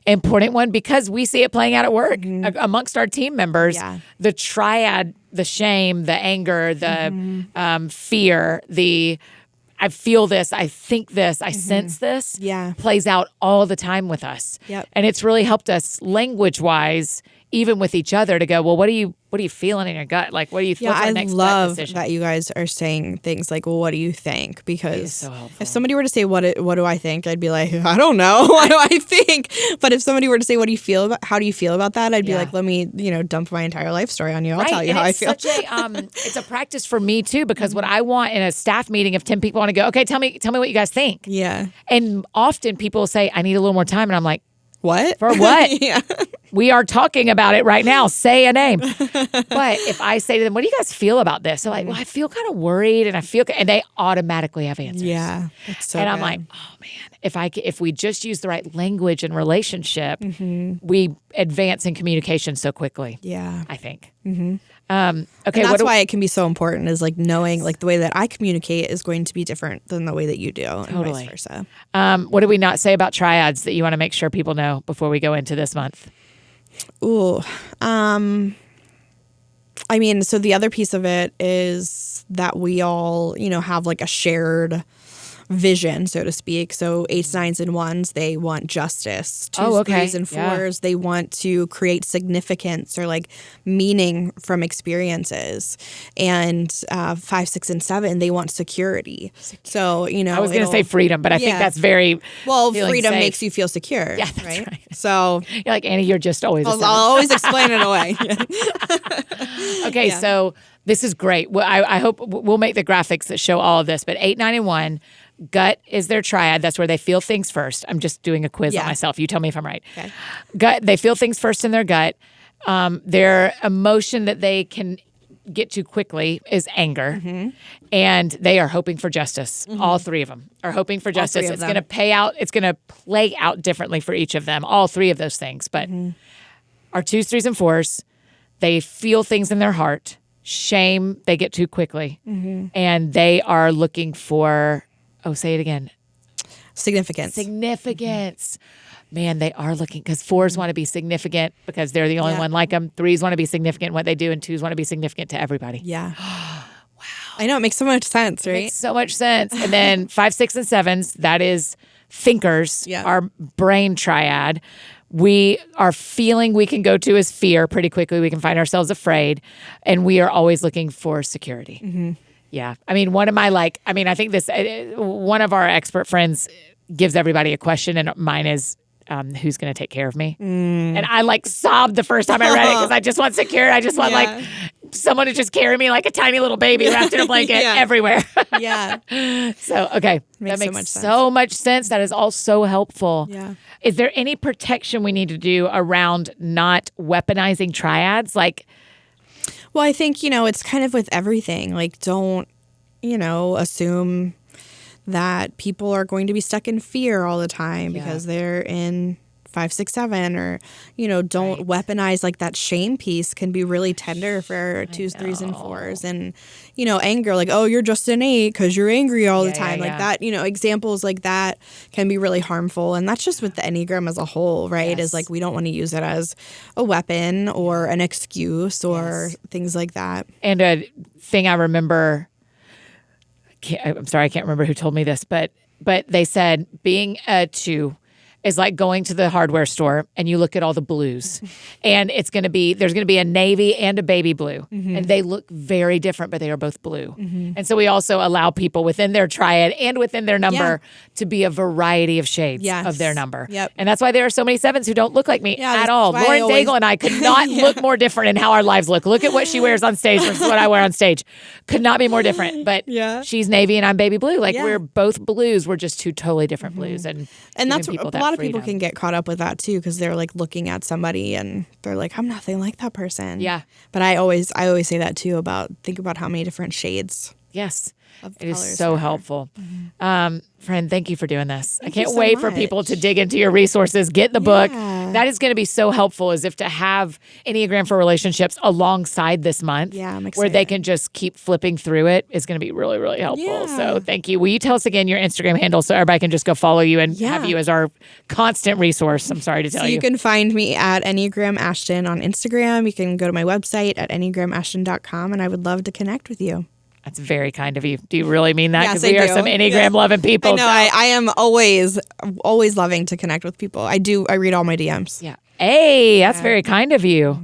important one because we see it playing out at work amongst our team members. The triad, the shame, the anger, the fear, the I feel this, I think this, I sense this, plays out all the time with us. And it's really helped us language-wise, even with each other, to go, well, what are you feeling in your gut? Like, what do you feel?
I love that you guys are saying things like, well, what do you think? Because
so
if somebody were to say, what do I think? I'd be like, I don't know. What do I think? But if somebody were to say, how do you feel about that? I'd be like, let me, dump my entire life story on you. I'll tell you how I feel.
It's a practice for me too, because what I want in a staff meeting of 10 people, I want to go, okay, tell me what you guys think.
Yeah.
And often people say, I need a little more time. And I'm like,
what?
For what? We are talking about it right now. Say a name. But if I say to them, what do you guys feel about this? They're like, well, I feel kind of worried and they automatically have answers.
Yeah. It's so
and I'm
good.
like, oh man, if we just use the right language and relationship, we advance in communication so quickly.
Yeah.
I think.
Okay.
And
that's why it can be so important is like knowing like the way that I communicate is going to be different than the way that you do and vice versa.
What did we not say about triads that you want to make sure people know before we go into this month?
Ooh. I mean, so the other piece of it is that we all, have like a shared vision, so to speak. So 8s, 9s, and 1s, they want justice. 2s, 3s, and 4s, they want to create significance or like meaning from experiences. And 5, 6, and 7, they want security. So,
I was going to say freedom, but I think that's very
freedom
safe.
Makes you feel secure.
Yeah, that's right.
So
you're like, Annie, you're just always
I'll always explain it away.
Okay, so this is great. Well, I hope we'll make the graphics that show all of this, but 8, 9, and 1, gut is their triad. That's where they feel things first. I'm just doing a quiz on myself. You tell me if I'm right.
Okay.
Gut, they feel things first in their gut. Their emotion that they can get to quickly is anger. And they are hoping for justice. All 3 of them are hoping for justice. It's going to pay out. It's going to play out differently for each of them. All 3 of those things. But our 2s, 3s, and 4s, they feel things in their heart. Shame, they get to quickly. And they are looking for, say it again. Significance. Man, they are looking, because 4s want to be significant because they're the only one like them. 3s want to be significant in what they do, and 2s want to be significant to everybody.
Yeah. Wow. I know, it makes so much sense, right?
It makes so much sense. And then 5, 6, and 7s, that is thinkers, our brain triad. Our feeling we can go to is fear pretty quickly. We can find ourselves afraid, and we are always looking for security. Yeah. I mean, I think this, one of our expert friends gives everybody a question, and mine is, who's going to take care of me? And I sobbed the first time I read it because I just want security. I just want someone to just carry me like a tiny little baby wrapped in a blanket everywhere. So, okay. That makes so much sense. That is all so helpful.
Yeah.
Is there any protection we need to do around not weaponizing triads?
Well, I think, it's kind of with everything. Don't, assume that people are going to be stuck in fear all the time because they're in 5, 6, 7, or, don't weaponize like that shame piece can be really tender for 2s, 3s, and 4s. And, anger, like, oh, you're just an 8 because you're angry all the time. Like that, examples like that can be really harmful. And that's just with the Enneagram as a whole, right? Is like, we don't want to use it as a weapon or an excuse or things like that.
And a thing I remember, I'm sorry, I can't remember who told me this, but they said being a 2 is like going to the hardware store and you look at all the blues and there's going to be a navy and a baby blue and they look very different, but they are both blue. And so we also allow people within their triad and within their number to be a variety of shades of their number.
Yep.
And that's why there are so many 7s who don't look like me at all.
why
Lauren Daigle and I could not look more different in how our lives look. Look at what she wears on stage versus what I wear on stage. Could not be more different. But she's navy and I'm baby blue. Like we're both blues. We're just 2 totally different blues. And
that's a lot of people can get caught up with that too, because they're like looking at somebody and they're like, I'm nothing like that person. Yeah. But I always say that too, think about how many different shades.
Yes. It is so helpful. Friend, thank you for doing this. I can't wait for people to dig into your resources, get the book. That is going to be so helpful, as if to have Enneagram for Relationships alongside this month, where they can just keep flipping through it, is going to be really, really helpful. So thank you. Will you tell us again your Instagram handle so everybody can just go follow you and have you as our constant resource? I'm sorry to tell you.
You can find me at Enneagram Ashton on Instagram. You can go to my website at enneagramashton.com, and I would love to connect with you.
That's very kind of you. Do you really mean that? Because we are some Enneagram-loving people.
I know. I am always loving to connect with people. I read all my DMs.
Yeah. Hey, that's very kind of you.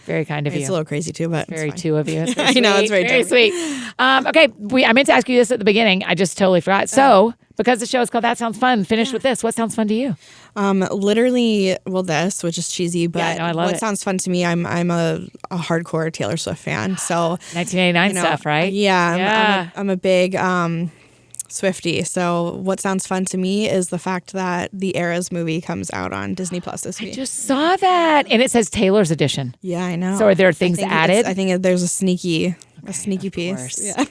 Very kind of you.
It's a little crazy too, but
very 2 of you.
I know, it's very
sweet. Okay, I meant to ask you this at the beginning. I just totally forgot. So, because the show is called That Sounds Fun, finish with this. What sounds fun to you?
Literally, this, which is cheesy, but
I love
what sounds fun to me, I'm a hardcore Taylor Swift fan. So
1989 stuff, right?
Yeah. I'm a big Swiftie. So what sounds fun to me is the fact that the Eras movie comes out on Disney Plus this week.
I just saw that, and it says Taylor's edition.
Yeah, I know.
So are there things added?
I think there's a sneaky piece.
Course.
Yeah.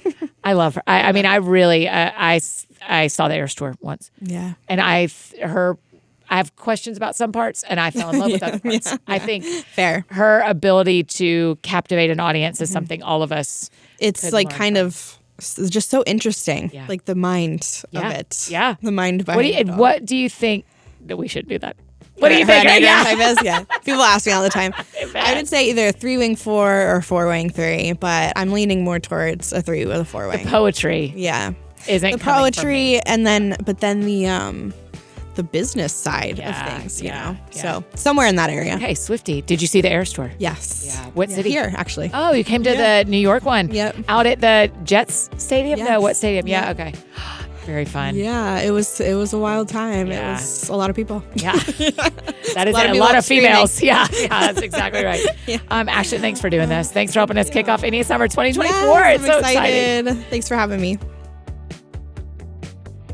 I love her. I mean, I really, I saw the Eras tour once.
Yeah.
And I have questions about some parts, and I fell in love with other parts. I think her ability to captivate an audience is something all of us.
It's like kind of just so interesting, like the mind of it. Yeah, the mind behind it.
What do you think that we should do that? What do you think?
Yeah, people ask me all the time. I would say either a 3-wing 4 or 4-wing 3, but I'm leaning more towards a 3 with a 4-wing.
The poetry, isn't
the poetry, and then the business side of things, you know. So somewhere in that area.
Okay, Swiftie, did you see the Eras tour?
Yes.
Yeah. What city?
Here, actually.
Oh, you came to the New York one.
Yep.
Out at the Jets Stadium? Yes. No, what stadium? Yeah. Okay. Very fun.
Yeah, it was a wild time.
Yeah.
It was a lot of people.
Yeah. That is a lot of females. Yeah, that's exactly right. Ashton, thanks for doing this. Thanks for helping us kick off EnneaSummer 2024.
Yes,
it's so exciting.
Thanks for having me.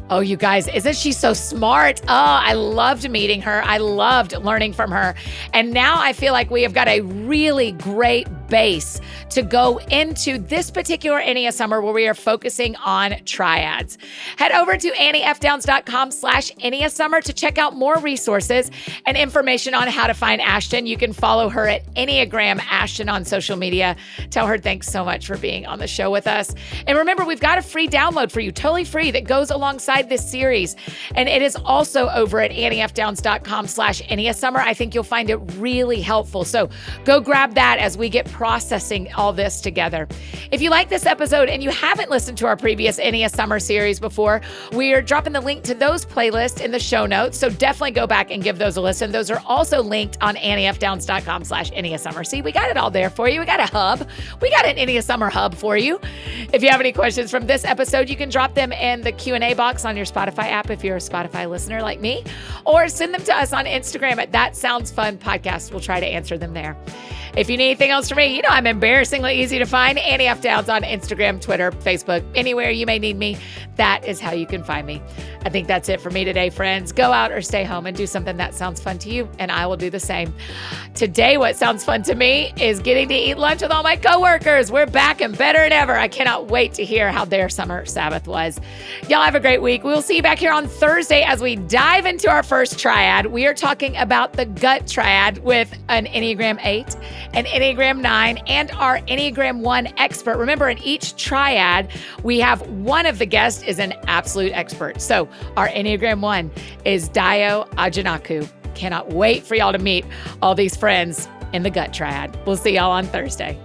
Oh, you guys, isn't she so smart? Oh, I loved meeting her. I loved learning from her. And now I feel like we have got a really great base to go into this particular EnneaSummer, where we are focusing on triads. Head over to AnnieFDowns.com/EnneaSummer to check out more resources and information on how to find Ashton. You can follow her at Enneagram Ashton on social media. Tell her thanks so much for being on the show with us. And remember, we've got a free download for you, totally free, that goes alongside this series. And it is also over at AnnieFDowns.com/EnneaSummer. I think you'll find it really helpful. So go grab that as we get processing all this together. If you like this episode and you haven't listened to our previous EnneaSummer series before, we're dropping the link to those playlists in the show notes. So definitely go back and give those a listen. Those are also linked on AnnieFDowns.com/EnneaSummer. See, we got it all there for you. We got a hub. We got an EnneaSummer hub for you. If you have any questions from this episode, you can drop them in the Q&A box on your Spotify app if you're a Spotify listener like me, or send them to us on Instagram at That Sounds Fun Podcast. We'll try to answer them there. If you need anything else from me, I'm embarrassingly easy to find. Annie F. Downs on Instagram, Twitter, Facebook, anywhere you may need me. That is how you can find me. I think that's it for me today, friends. Go out or stay home and do something that sounds fun to you, and I will do the same. Today, what sounds fun to me is getting to eat lunch with all my coworkers. We're back and better than ever. I cannot wait to hear how their summer Sabbath was. Y'all have a great week. We will see you back here on Thursday as we dive into our first triad. We are talking about the gut triad with an Enneagram 8, an Enneagram 9, and our Enneagram 1 expert. Remember, in each triad, we have one of the guests is an absolute expert. So our Enneagram 1 is Dio Ajanaku. Cannot wait for y'all to meet all these friends in the gut triad. We'll see y'all on Thursday.